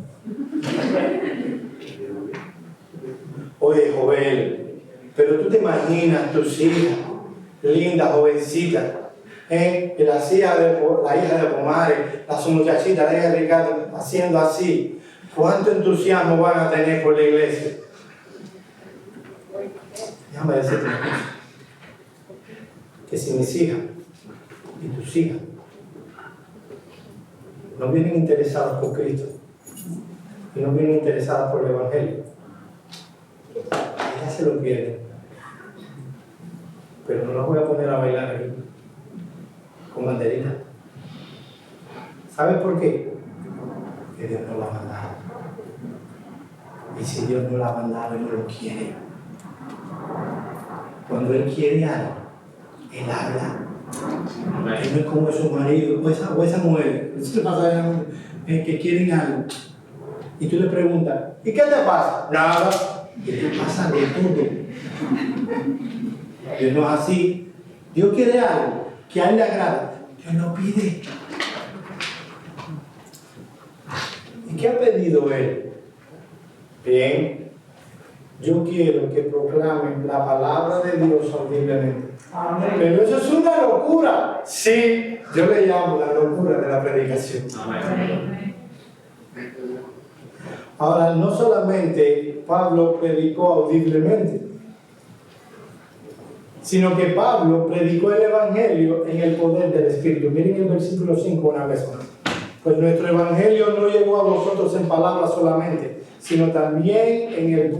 Oye, Jovel, pero tú te imaginas tus hijas, lindas, jovencitas, la hija de Pomare, las muchachitas, la hija de Ricardo, haciendo así. ¿Cuánto entusiasmo van a tener por la iglesia? Déjame decirte una cosa. Que si mis hijas y tus hijas no vienen interesadas por Cristo y no vienen interesadas por el Evangelio, ellas se lo pierden. Pero no las voy a poner a bailar aquí con banderita. ¿Sabes por qué? Porque Dios no la ha mandado. Y si Dios no la ha mandado, Él no lo quiere. Cuando Él quiere algo, Él habla. Él no es como esos maridos o esa mujer. Eso te pasa que quieren algo. Y tú le preguntas, ¿y qué te pasa? Nada. Y te pasa de todo. Dios no es así. Dios quiere algo que a Él le agrada. Dios lo pide. ¿Y qué ha pedido Él? Bien, yo quiero que proclamen la palabra de Dios audiblemente. Amén. Pero eso es una locura. Sí, yo le llamo la locura de la predicación. Amén. Ahora, no solamente Pablo predicó audiblemente, sino que Pablo predicó el Evangelio en el poder del Espíritu. Miren el versículo 5 una vez más. Pues nuestro Evangelio no llegó a vosotros en palabras solamente, sino también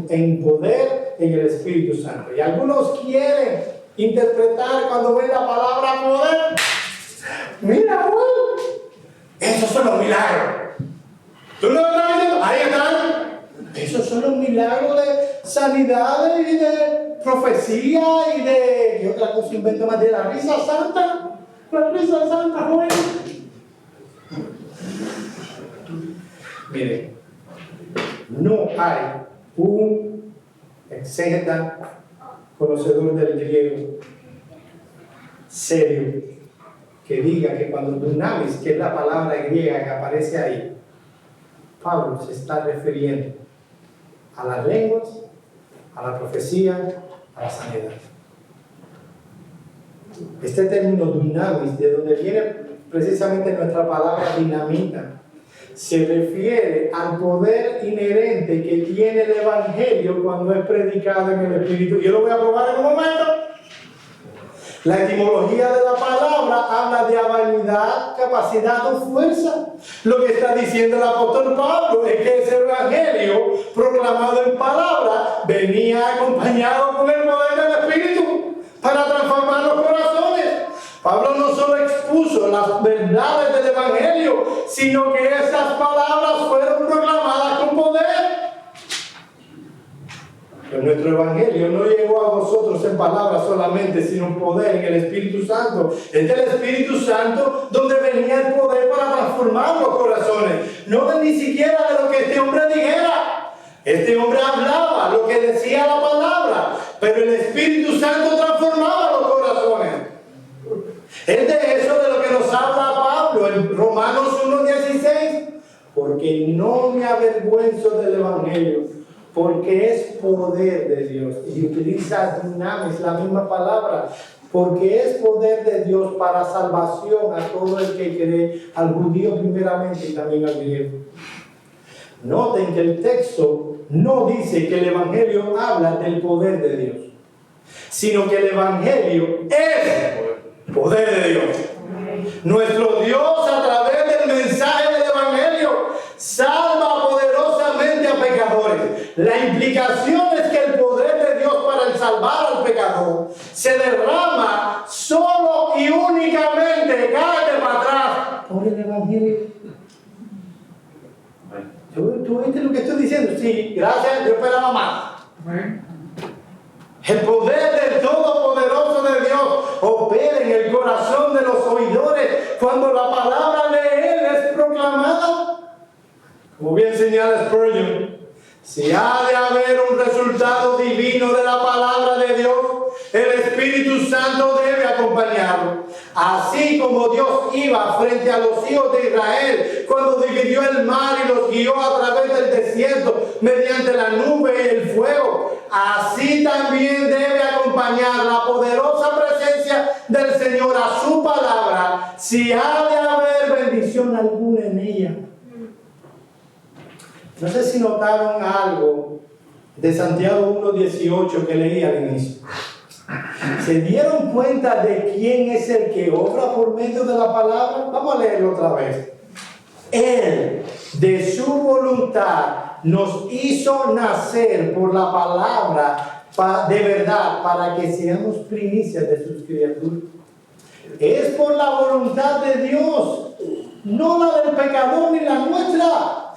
en poder en el Espíritu Santo. Y algunos quieren interpretar cuando ven la palabra poder. Mira, esos son los milagros. ¿Tú no lo estás diciendo? Ahí están. Esos son los milagros de sanidades y de profecía y de... ¿Qué otra cosa invento más? De la risa santa. La risa santa, joven. Miren, no hay un exégeta conocedor del griego serio que diga que cuando dunamis, que es la palabra griega que aparece ahí, Pablo se está refiriendo a las lenguas, a la profecía, a la sanidad. Este término dunamis, de donde viene precisamente nuestra palabra dinamita, se refiere al poder inherente que tiene el Evangelio cuando es predicado en el Espíritu. Yo lo voy a probar en un momento. La etimología de la palabra habla de habilidad, capacidad o fuerza. Lo que está diciendo el apóstol Pablo es que ese Evangelio proclamado en palabra venía acompañado con el poder del Espíritu para transformar los corazones. Pablo no solo expuso las verdades del Evangelio, sino que esas palabras fueron proclamadas con poder. Pero nuestro Evangelio no llegó a vosotros en palabras solamente, sino en poder, en el Espíritu Santo. Es del Espíritu Santo donde venía el poder para transformar los corazones. No ni siquiera de lo que este hombre dijera. Este hombre hablaba lo que decía la palabra, pero el Espíritu Santo transformaba los corazones. Es de eso de lo que nos habla Pablo en Romanos 1:16. Porque no me avergüenzo del Evangelio, porque es poder de Dios. Y utiliza dunamis, la misma palabra. Porque es poder de Dios para salvación a todo el que cree, al judío primeramente y también al griego. Noten que el texto no dice que el Evangelio habla del poder de Dios, sino que el Evangelio es poder de Dios. Nuestro Dios, a través del mensaje del Evangelio, salva poderosamente a pecadores. La implicación es que el poder de Dios para el salvar al pecador se derrama solo y únicamente, cállate para atrás, por el Evangelio. ¿Tú viste lo que estoy diciendo? Sí, gracias, yo esperaba más. El poder del Todopoderoso de Dios opera en el corazón de los oidores cuando la palabra de Él es proclamada. Como bien señala Spurgeon, si ha de haber un resultado divino de la palabra de Dios, el Espíritu Santo debe acompañarlo. Así como Dios iba frente a los hijos de Israel cuando dividió el mar y los guió a través del desierto mediante la nube y el fuego, así también debe acompañar la poderosa presencia del Señor a su palabra, si ha de haber bendición alguna en ella. No sé si notaron algo de Santiago 1:18 que leí al inicio. ¿Se dieron cuenta de quién es el que obra por medio de la palabra? Vamos a leerlo otra vez. Él, de su voluntad, nos hizo nacer por la palabra de verdad, para que seamos primicias de sus criaturas. Es por la voluntad de Dios, no la del pecador ni la nuestra,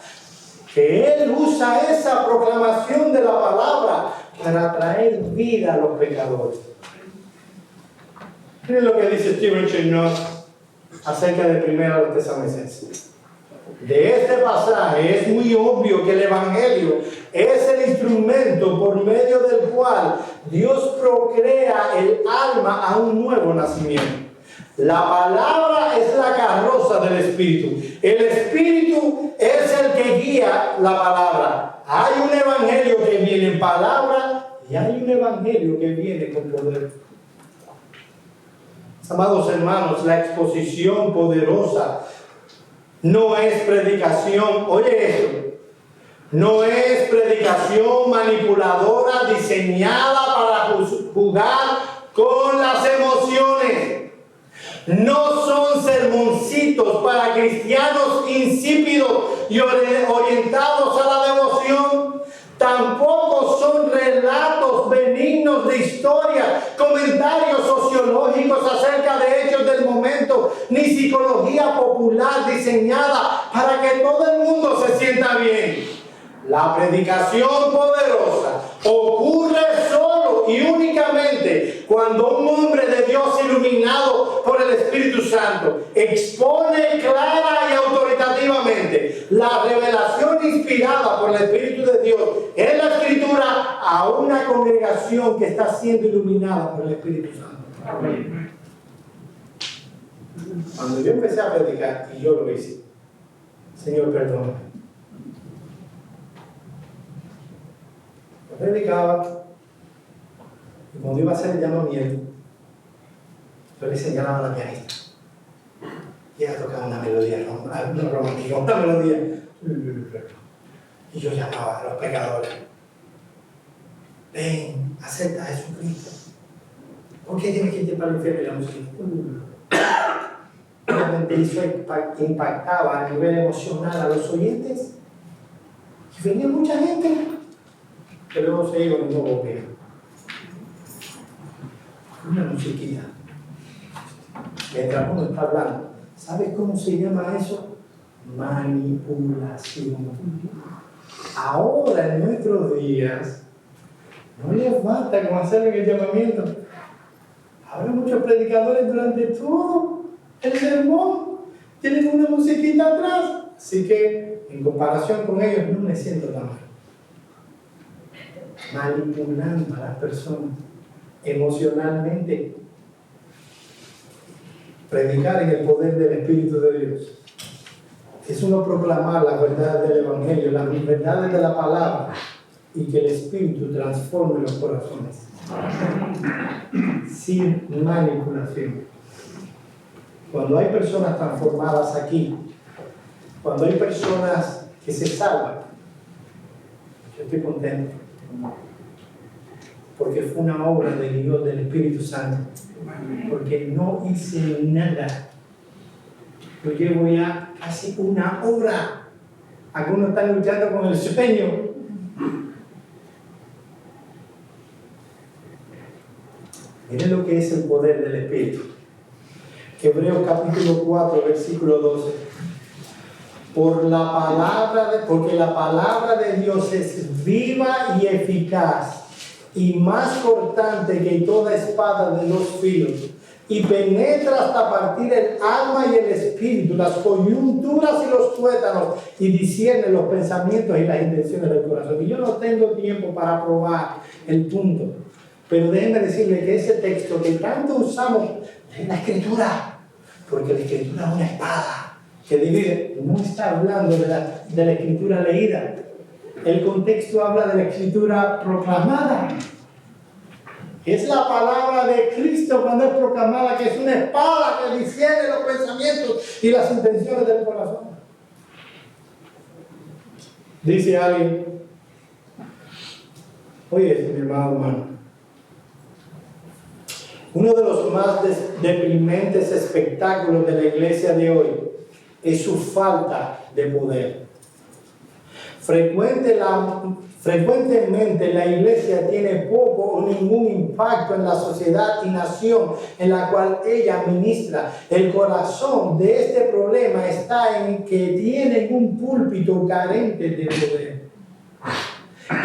que Él usa esa proclamación de la palabra para traer vida a los pecadores. Miren lo que dice Stephen Chenot acerca de 1 Tesalonicenses. De este pasaje es muy obvio que el Evangelio es el instrumento por medio del cual Dios procrea el alma a un nuevo nacimiento. La palabra es la carroza del Espíritu. El Espíritu es el que guía la palabra. Hay un Evangelio que viene en palabra y hay un Evangelio que viene con poder. Amados hermanos, la exposición poderosa no es predicación, oye esto, no es predicación manipuladora diseñada para jugar con las emociones. No son sermoncitos para cristianos insípidos y orientados a la devoción. Tampoco son relatos benignos de historia, comentarios sociológicos acerca de hechos del momento, ni psicología popular diseñada para que todo el mundo se sienta bien. La predicación poderosa ocurre solo y únicamente cuando un hombre de Dios iluminado por el Espíritu Santo expone clara y autoritativamente la revelación inspirada por el Espíritu de Dios en la Escritura a una congregación que está siendo iluminada por el Espíritu Santo. Amén. Cuando yo empecé a predicar, y yo lo hice, Señor, perdóname. Yo predicaba, y cuando iba a hacer el llamamiento, yo le señalaba a la pianista. Y ella tocaba una melodía, no romántica, una melodía. Y yo llamaba a los pecadores. Ven, acepta a Jesucristo. ¿Por qué tienes que irte para el infierno y la música? Realmente eso impactaba a nivel emocional a los oyentes. Y venía mucha gente. Que luego se iba en un nuevo pie. Una musiquita. Mientras uno está hablando. ¿Sabes cómo se llama eso? Manipulación. Ahora en nuestros días no les basta con hacer el llamamiento. Habrá muchos predicadores durante todo el sermón. Tienen una musiquita atrás. Así que en comparación con ellos no me siento tan mal. Manipulando a las personas emocionalmente. Predicar en el poder del Espíritu de Dios. Es uno proclamar las verdades del Evangelio, las verdades de la palabra, y que el Espíritu transforme los corazones. Sin manipulación. Cuando hay personas transformadas aquí, cuando hay personas que se salvan, yo estoy contento. Porque fue una obra de Dios, del Espíritu Santo. Porque no hice nada. Yo llevo ya casi una hora. Algunos están luchando con el sueño. Miren lo que es el poder del Espíritu. Hebreos capítulo 4, versículo 12. Porque la palabra de Dios es viva y eficaz, y más cortante que toda espada de dos filos, y penetra hasta partir el alma y el espíritu, las coyunturas y los tuétanos, y discierne los pensamientos y las intenciones del corazón. Y yo no tengo tiempo para probar el punto, pero déjenme decirle que ese texto que tanto usamos es la Escritura, porque la Escritura es una espada que divide. No está hablando de la Escritura leída. El contexto habla de la Escritura proclamada. Es la palabra de Cristo cuando es proclamada, que es una espada que discierne los pensamientos y las intenciones del corazón. Dice alguien, oye, mi hermano, uno de los más deprimentes espectáculos de la iglesia de hoy es su falta de poder. Frecuentemente la iglesia tiene poco o ningún impacto en la sociedad y nación en la cual ella ministra. El corazón de este problema está en que tienen un púlpito carente de poder.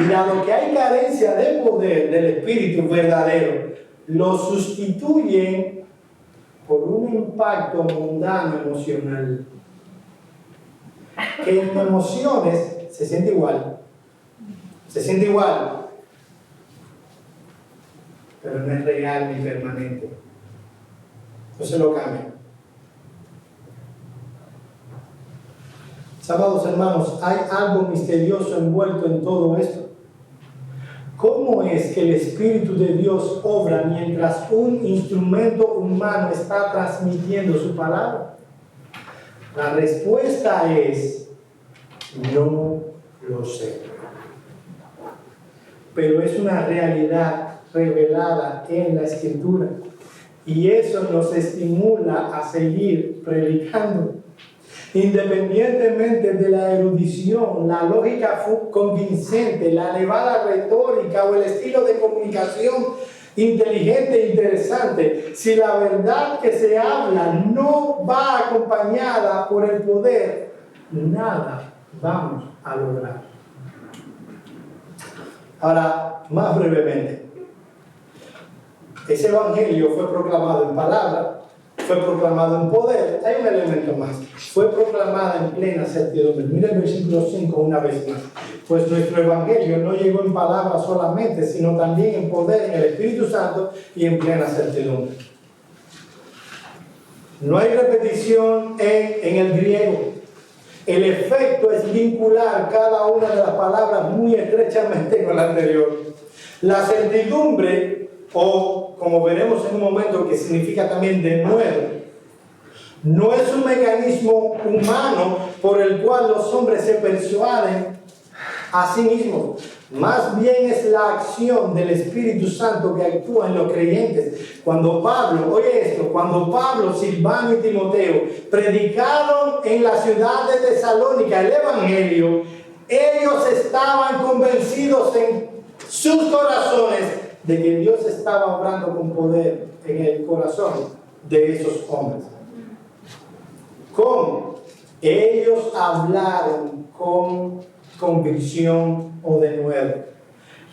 Y dado que hay carencia de poder del Espíritu verdadero, lo sustituyen por un impacto mundano emocional. Que en emociones se siente igual. Se siente igual, pero no es real ni permanente. No se lo cambia. Amados hermanos, hay algo misterioso envuelto en todo esto. ¿Cómo es que el Espíritu de Dios obra mientras un instrumento humano está transmitiendo su palabra? La respuesta es: no lo sé. Pero es una realidad revelada en la Escritura. Y eso nos estimula a seguir predicando. Independientemente de la erudición, la lógica convincente, la elevada retórica o el estilo de comunicación inteligente e interesante, si la verdad que se habla no va acompañada por el poder, nada vamos a lograr. Ahora, más brevemente, ese evangelio fue proclamado en palabra, fue proclamado en poder. Hay un elemento más: fue proclamada en plena certidumbre. Mira el versículo 5 una vez más. Pues nuestro evangelio no llegó en palabra solamente, sino también en poder, en el Espíritu Santo y en plena certidumbre. No hay repetición en el griego. El efecto es vincular cada una de las palabras muy estrechamente con la anterior. La certidumbre, o como veremos en un momento, que significa también de nuevo, no es un mecanismo humano por el cual los hombres se persuaden a sí mismos. Más bien es la acción del Espíritu Santo que actúa en los creyentes. Cuando Pablo, oye esto, cuando Pablo, Silvano y Timoteo predicaron en la ciudad de Tesalónica el Evangelio, ellos estaban convencidos en sus corazones de que Dios estaba obrando con poder en el corazón de esos hombres. ¿Cómo? Ellos hablaron con convicción o de nuevo.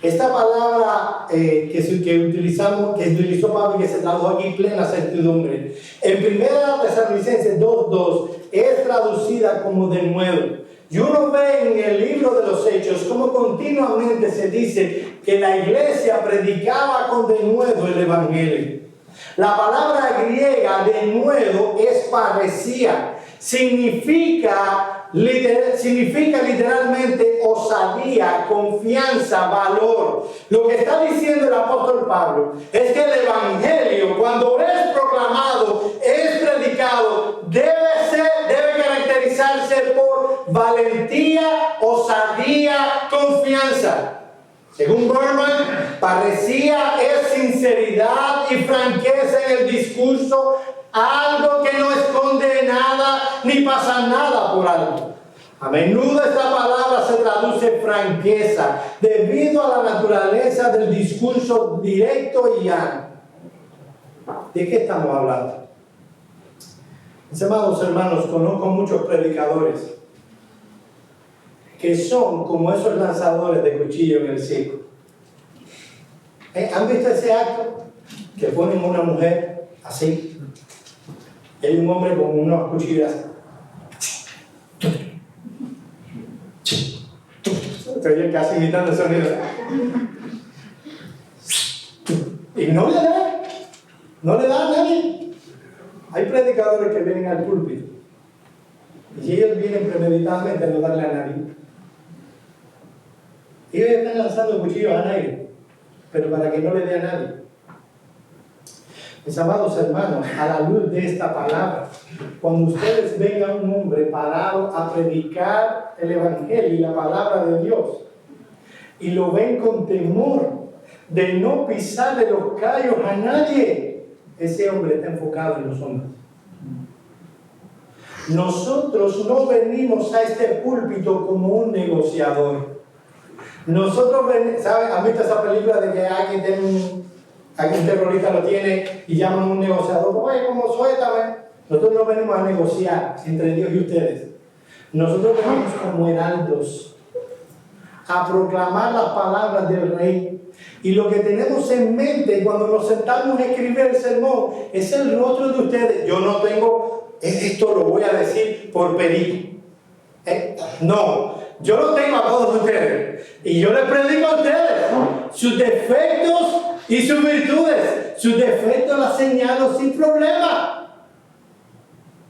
Esta palabra que utilizó Pablo y que se tradujo aquí, plena certidumbre, en 1 Tesalonicenses 2:2 es traducida como de nuevo. Y uno ve en el libro de los Hechos cómo continuamente se dice que la iglesia predicaba con de nuevo el Evangelio. La palabra griega de nuevo es parecía. Significa literalmente osadía, confianza, valor. Lo que está diciendo el apóstol Pablo es que el Evangelio, cuando es proclamado, es predicado, debe caracterizarse por valentía, osadía, confianza. Según Berman, parecía es sinceridad y franqueza en el discurso, algo que no esconde nada ni pasa nada por alto. A menudo esta palabra se traduce franqueza debido a la naturaleza del discurso directo y llano. ¿De qué estamos hablando? Mis amados hermanos, conozco muchos predicadores que son como esos lanzadores de cuchillo en el circo. ¿Han visto ese acto? Que ponen a una mujer así, y hay un hombre con unos cuchillos. Estoy casi imitando el sonido. Y no le da a nadie. Hay predicadores que vienen al púlpito y ellos vienen premeditadamente a no darle a nadie. Ellos están lanzando cuchillos al aire, pero para que no le dé a nadie. Mis amados hermanos, a la luz de esta palabra, cuando ustedes ven a un hombre parado a predicar el Evangelio y la palabra de Dios, y lo ven con temor de no pisarle los callos a nadie, ese hombre está enfocado en los hombres. Nosotros no venimos a este púlpito como un negociador. Nosotros venimos, ¿saben? ¿Han visto esa película de que alguien terrorista lo tiene y llaman a un negociador? Oye, ¿cómo suéltame? Nosotros no venimos a negociar entre Dios y ustedes. Nosotros venimos como heraldos a proclamar las palabras del Rey. Y lo que tenemos en mente cuando nos sentamos a escribir el sermón es el rostro de ustedes. Yo no tengo, esto lo voy a decir por pedir. No, yo lo tengo a todos ustedes. Y yo les predico a ustedes sus defectos y sus virtudes. Sus defectos las señalo sin problema,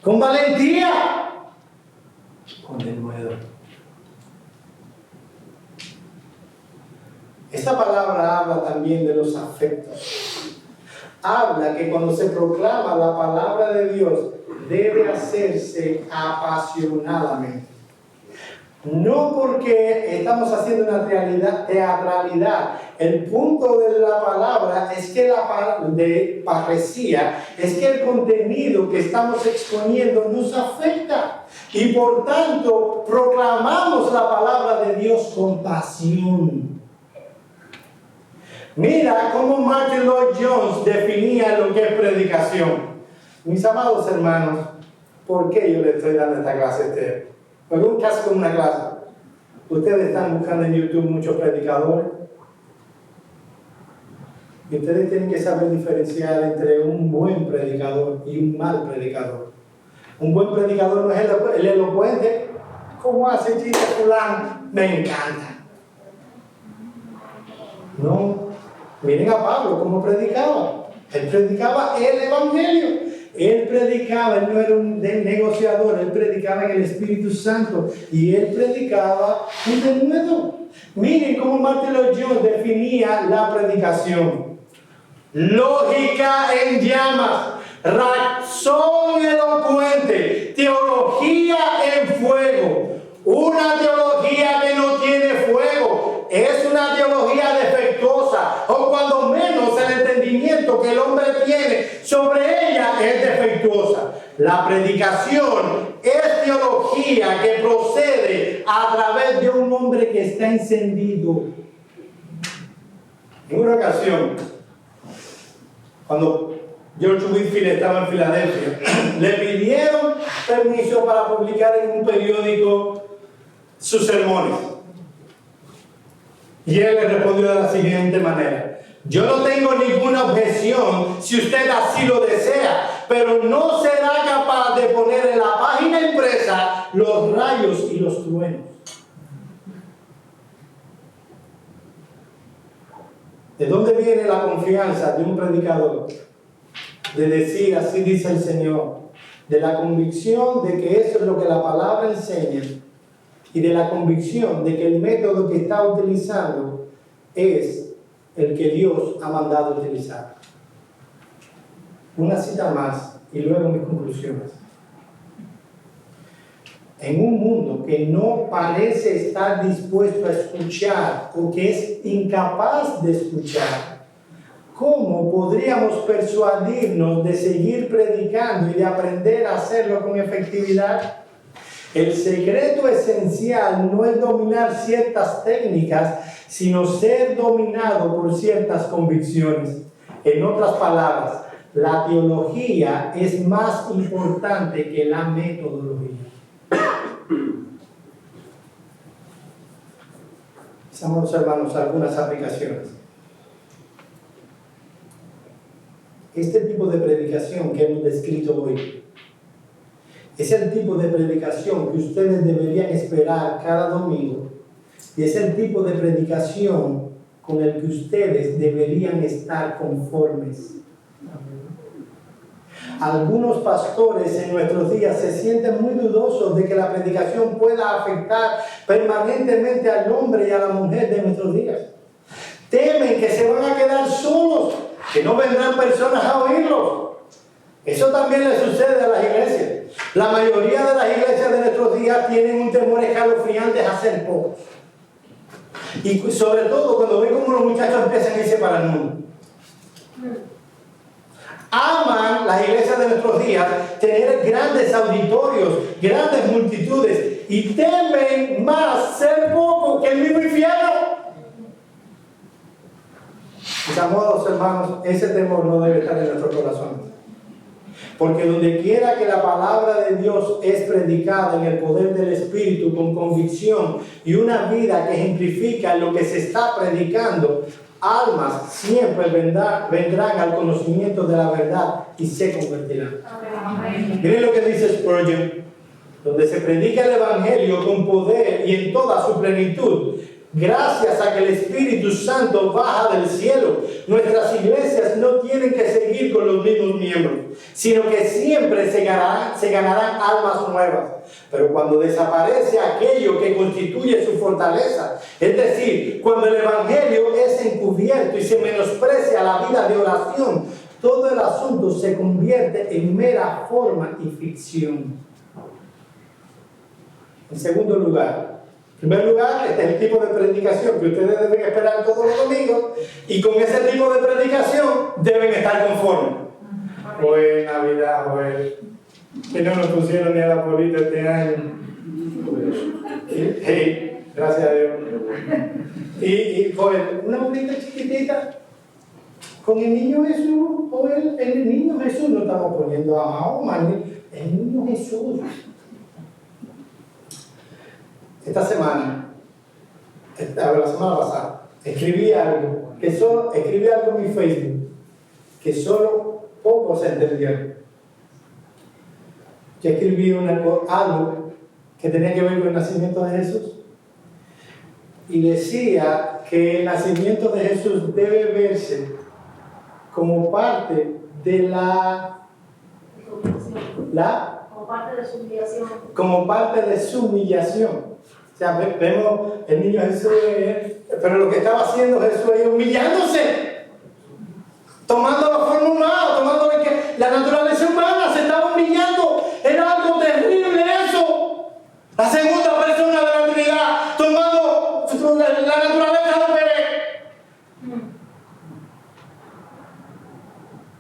con valentía, con denuedo. Esta palabra habla también de los afectos. Habla que cuando se proclama la palabra de Dios debe hacerse apasionadamente. No porque estamos haciendo una teatralidad. El punto de la palabra es que de parresía es que el contenido que estamos exponiendo nos afecta. Y por tanto proclamamos la palabra de Dios con pasión. Mira cómo Martin Lloyd Jones definía lo que es predicación. Mis amados hermanos, ¿por qué yo le estoy dando esta clase a ustedes? Porque un caso con una clase. Ustedes están buscando en YouTube muchos predicadores. Y ustedes tienen que saber diferenciar entre un buen predicador y un mal predicador. Un buen predicador no es el elocuente. ¿Cómo hace chiste fulano? Me encanta. No. Miren a Pablo cómo predicaba. Él predicaba el Evangelio. Él predicaba, él no era un negociador, él predicaba en el Espíritu Santo y él predicaba un denuedo. Miren cómo Martin Lloyd Jones definía la predicación. Lógica en llamas, razón elocuente, teología en fuego. Una teología que no tiene fuego es una teología defectuosa, o cuando menos el entendimiento que el hombre tiene sobre ella es defectuosa. La predicación es teología que procede a través de un hombre que está encendido. En una ocasión, cuando George Whitefield estaba en Filadelfia, le pidieron permiso para publicar en un periódico sus sermones. Y él le respondió de la siguiente manera: yo no tengo ninguna objeción si usted así lo desea, pero no será capaz de poner en la página impresa los rayos y los truenos. ¿De dónde viene la confianza de un predicador? De decir, así dice el Señor, de la convicción de que eso es lo que la palabra enseña y de la convicción de que el método que está utilizando es el que Dios ha mandado utilizar. Una cita más y luego mis conclusiones. En un mundo que no parece estar dispuesto a escuchar o que es incapaz de escuchar, ¿cómo podríamos persuadirnos de seguir predicando y de aprender a hacerlo con efectividad? El secreto esencial no es dominar ciertas técnicas, sino ser dominado por ciertas convicciones. En otras palabras, la teología es más importante que la metodología. Amados hermanos, algunas aplicaciones. Este tipo de predicación que hemos descrito hoy es el tipo de predicación que ustedes deberían esperar cada domingo y es el tipo de predicación con el que ustedes deberían estar conformes. Algunos pastores en nuestros días se sienten muy dudosos de que la predicación pueda afectar permanentemente al hombre y a la mujer de nuestros días. Temen que se van a quedar solos, que no vendrán personas a oírlos. Eso también le sucede a las iglesias. La mayoría de las iglesias de nuestros días tienen un temor escalofriante a ser pocos. Y sobre todo cuando ven cómo los muchachos empiezan a irse para el mundo. Aman las iglesias de nuestros días tener grandes auditorios, grandes multitudes y temen más ser pocos que el mismo infierno. Mis amados hermanos, ese temor no debe estar en nuestro corazón. Porque donde quiera que la palabra de Dios es predicada en el poder del Espíritu con convicción y una vida que ejemplifica lo que se está predicando, almas siempre vendrán al conocimiento de la verdad y se convertirán. Miren lo que dice Spurgeon: donde se predica el Evangelio con poder y en toda su plenitud, gracias a que el Espíritu Santo baja del cielo, nuestras iglesias no tienen que seguir con los mismos miembros, sino que siempre se ganarán almas nuevas. Pero cuando desaparece aquello que constituye su fortaleza, es decir, cuando el Evangelio es encubierto y se menosprecia la vida de oración, todo el asunto se convierte en mera forma y ficción. En segundo lugar, en primer lugar, este es el tipo de predicación que ustedes deben esperar todos los domingos, y con ese tipo de predicación deben estar conformes. Hoy Navidad, hoy que no nos pusieron ni a la polita este año. Hey, gracias a Dios. Y pues una bolita chiquitita con el niño Jesús, o el niño Jesús, no estamos poniendo a Mahoma, el niño Jesús. Esta semana, la semana pasada, escribí algo en mi Facebook que solo pocos entendieron. Yo escribí algo que tenía que ver con el nacimiento de Jesús y decía que el nacimiento de Jesús debe verse como parte de la Como parte de su humillación. Como parte de su humillación. O sea, vemos el niño Jesús, pero lo que estaba haciendo Jesús es humillándose, tomando la forma humana, tomando la naturaleza humana, se estaba humillando. Era algo terrible eso. La segunda persona de la Trinidad, tomando la naturaleza de un bebé.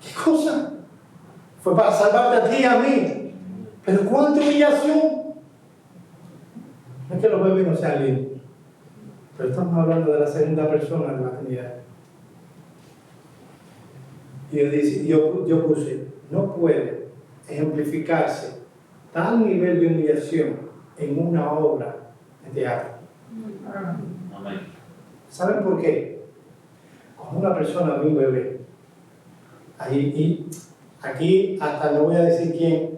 ¿Qué cosa? Fue para salvarte a ti y a mí. Pero cuánta humillación. No es que los bebés no sean lindos, pero estamos hablando de la segunda persona de la Trinidad. Y yo puse, no puede ejemplificarse tal nivel de humillación en una obra de teatro. ¿Saben por qué? Cuando una persona ve un bebé, y aquí hasta no voy a decir quién,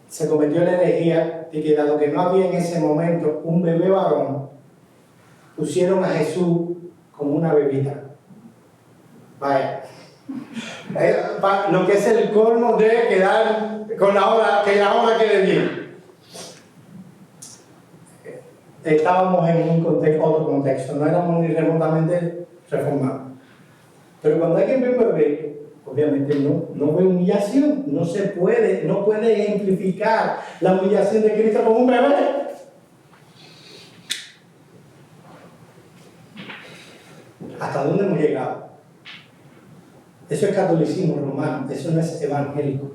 se cometió la herejía de que dado que no había en ese momento un bebé varón, pusieron a Jesús como una bebita. Vaya. Lo que es el colmo de quedar con la hora que le di. Estábamos en un contexto, otro contexto, no éramos ni remotamente reformados. Pero cuando alguien ve un bebé, obviamente no ve humillación, no puede ejemplificar la humillación de Cristo como un bebé. ¿Hasta dónde hemos llegado? Eso es catolicismo romano, eso no es evangélico.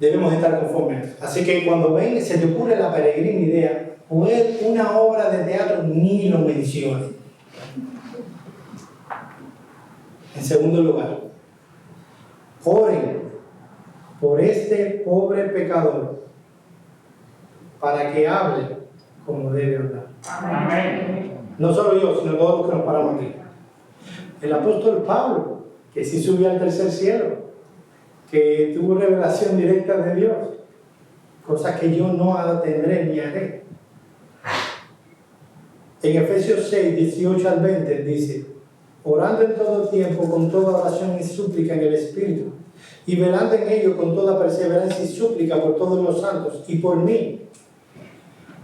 Debemos estar conformes. Así que cuando ven, se te ocurre la peregrina idea, poner una obra de teatro, ni lo menciones. En segundo lugar, oren por este pobre pecador para que hable como debe hablar. Amén. No solo yo, sino todos los que nos paramos aquí. El apóstol Pablo, que sí subió al tercer cielo, que tuvo revelación directa de Dios, cosa que yo no tendré ni haré. En Efesios 6, 18 al 20 dice: orando en todo tiempo con toda oración y súplica en el Espíritu, y velando en ello con toda perseverancia y súplica por todos los santos y por mí,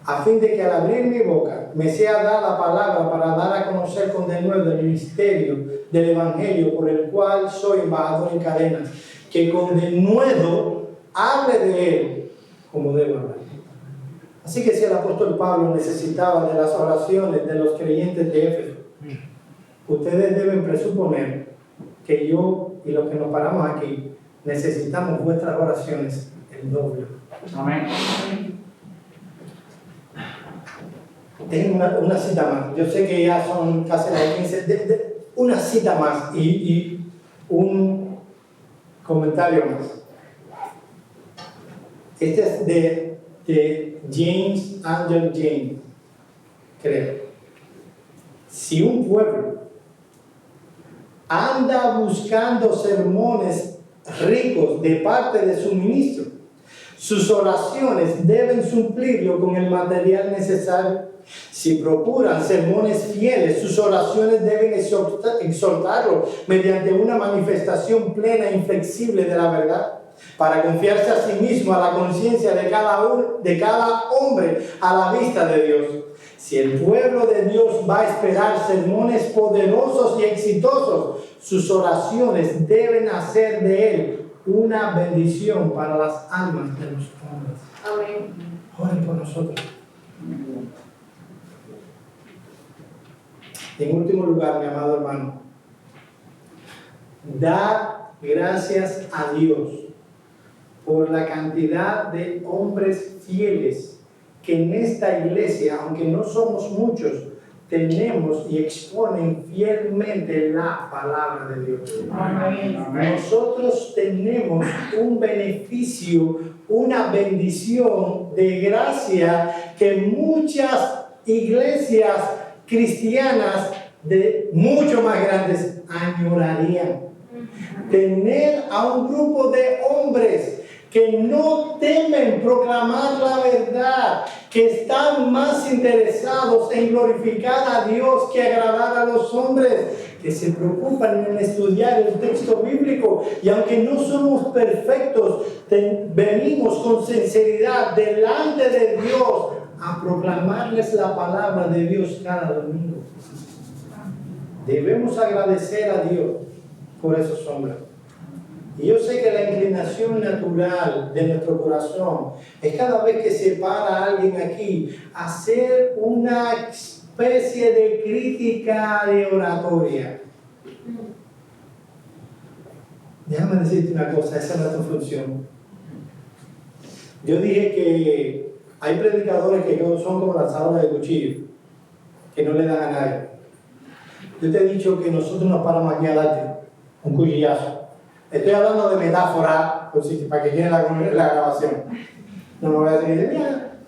a fin de que al abrir mi boca me sea dada palabra para dar a conocer con denuedo el misterio del Evangelio, por el cual soy embajador en cadenas, que con denuedo hable de él como debo hablar. Así que si el apóstol Pablo necesitaba de las oraciones de los creyentes de Éfeso, ustedes deben presuponer que yo y los que nos paramos aquí necesitamos vuestras oraciones el doble. Amén. Tengo una cita más. Yo sé que ya son casi las 15. Una cita más y un comentario más. Este es de James Angel James, creo. Si un pueblo anda buscando sermones ricos de parte de su ministro, sus oraciones deben suplirlo con el material necesario. Si procuran sermones fieles, sus oraciones deben exhortarlo mediante una manifestación plena e inflexible de la verdad, para confiarse a sí mismo a la conciencia de cada hombre a la vista de Dios. Si el pueblo de Dios va a esperar sermones poderosos y exitosos, sus oraciones deben hacer de él una bendición para las almas de los hombres. Amén. Oren por nosotros. En último lugar, mi amado hermano, da gracias a Dios por la cantidad de hombres fieles que en esta iglesia, aunque no somos muchos, tenemos y exponen fielmente la palabra de Dios. Amén. Nosotros tenemos un beneficio, una bendición de gracia que muchas iglesias cristianas de mucho más grandes añorarían. Tener a un grupo de hombres que no temen proclamar la verdad, que están más interesados en glorificar a Dios que agradar a los hombres, que se preocupan en estudiar el texto bíblico. Y aunque no somos perfectos, venimos con sinceridad delante de Dios a proclamarles la palabra de Dios cada domingo. Debemos agradecer a Dios por esos hombres. Y yo sé que la inclinación natural de nuestro corazón es cada vez que se para alguien aquí hacer una especie de crítica de oratoria. Déjame decirte una cosa, esa no es tu función. Yo dije que hay predicadores que son como lanzadores de cuchillo, que no le dan a nadie. Yo te he dicho que nosotros nos paramos aquí a darte un cuchillazo. Estoy hablando de metáfora, para que quede la grabación. No me voy a decir, mira,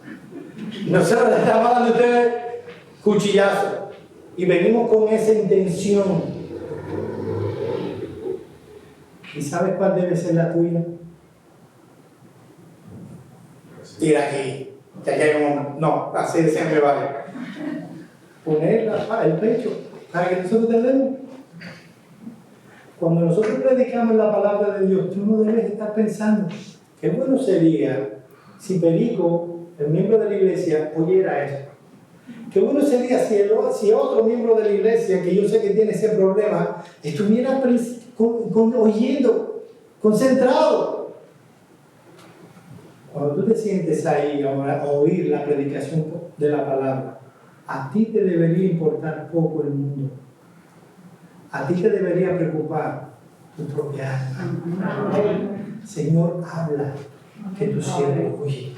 nosotros le estamos hablando a ustedes cuchillazo. Y venimos con esa intención. ¿Y sabes cuál debe ser la tuya? Ir aquí, que aquí hay un hombre. No, así de siempre vale. Poner el pecho para que nosotros tenemos. Cuando nosotros predicamos la palabra de Dios, tú no debes estar pensando, qué bueno sería si Perico, el miembro de la iglesia, oyera eso. Qué bueno sería si otro miembro de la iglesia, que yo sé que tiene ese problema, estuviera oyendo, concentrado. Cuando tú te sientes ahí a oír la predicación de la palabra, a ti te debería importar poco el mundo. A ti te debería preocupar tu propia alma. Señor, habla, que tu siervo oye.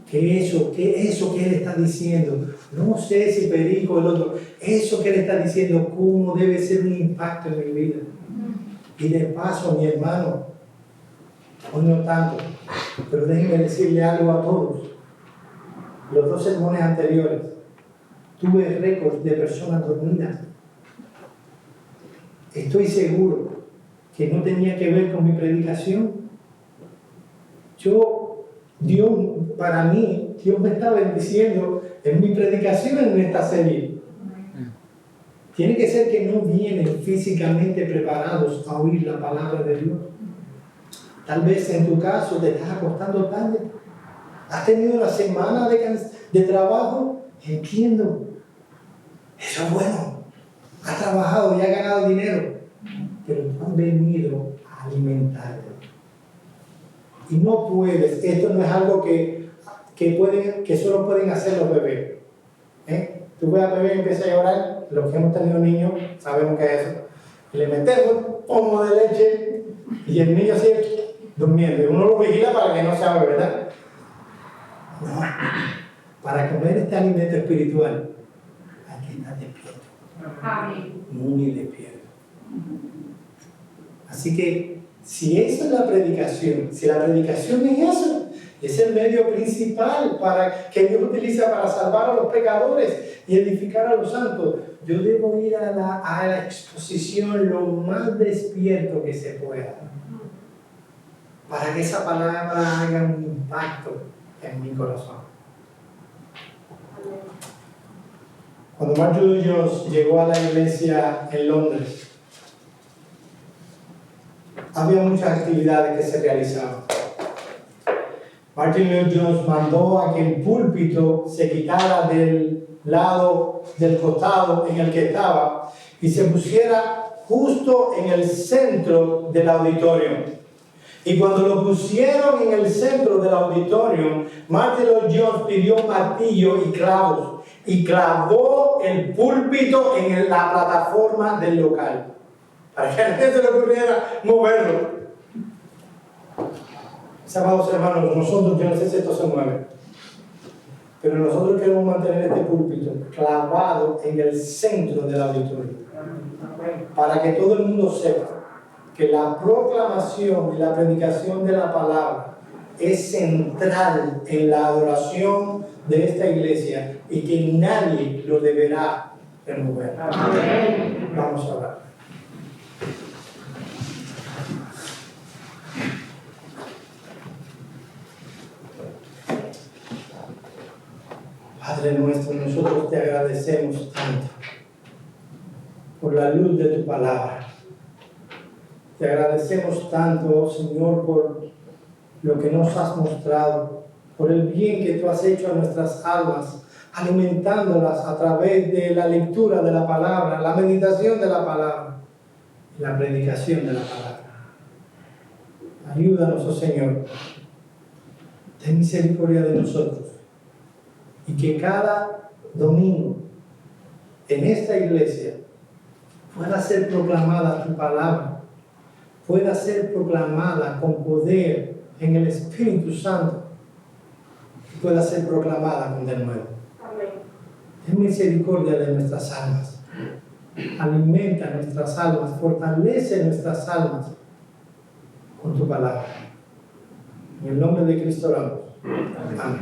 Que eso que Él está diciendo, no sé si Perico o el otro, eso que Él está diciendo, cómo debe ser un impacto en mi vida. Y de paso, mi hermano, hoy no tanto, pero déjenme decirle algo a todos. Los 2 sermones anteriores, tuve récords de personas dormidas. Estoy seguro que no tenía que ver con mi predicación. Dios me está bendiciendo en mi predicación en esta serie. Tiene que ser que no vienen físicamente preparados a oír la palabra de Dios. Tal vez en tu caso te estás acostando tarde. Has tenido una semana de trabajo. Entiendo. Eso es bueno. Has trabajado y has ganado dinero, pero tú has venido a alimentarte. Y no puedes, esto no es algo que solo pueden hacer los bebés. Tú ves al bebé y empieza a llorar, los que hemos tenido niños sabemos que es eso. Le metemos un pomo de leche y el niño sigue durmiendo. Y uno lo vigila para que no se haga, ¿verdad? No, para comer este alimento espiritual hay que estar despierto. Muy despierto. Así que si esa es la predicación, si la predicación es eso, es el medio principal que Dios utiliza para salvar a los pecadores y edificar a los santos, yo debo ir a la exposición lo más despierto que se pueda, para que esa palabra haga un impacto en mi corazón. Cuando Martin Lloyd Jones llegó a la iglesia en Londres, había muchas actividades que se realizaban. Martin Lloyd Jones mandó a que el púlpito se quitara del lado del costado en el que estaba y se pusiera justo en el centro del auditorio. Y cuando lo pusieron en el centro del auditorio, Martin Lloyd Jones pidió un martillo y clavos y clavó el púlpito en la plataforma del local para que a la gente le ocurriera moverlo. Amados hermanos, nosotros, yo no sé si esto se mueve, pero nosotros queremos mantener este púlpito clavado en el centro del auditorio para que todo el mundo sepa que la proclamación y la predicación de la palabra es central en la adoración de esta iglesia y que nadie lo deberá remover. Amén. Vamos a orar. Padre nuestro, nosotros te agradecemos tanto por la luz de tu palabra. Te agradecemos tanto, oh Señor, por lo que nos has mostrado, por el bien que tú has hecho a nuestras almas, alimentándolas a través de la lectura de la palabra, la meditación de la palabra y la predicación de la palabra. Ayúdanos, oh Señor, ten misericordia de nosotros y que cada domingo en esta iglesia pueda ser proclamada tu palabra, pueda ser proclamada con poder en el Espíritu Santo, y pueda ser proclamada con denuedo. Amén. Ten misericordia de nuestras almas, alimenta nuestras almas, fortalece nuestras almas con tu palabra. En el nombre de Cristo oramos. Amén.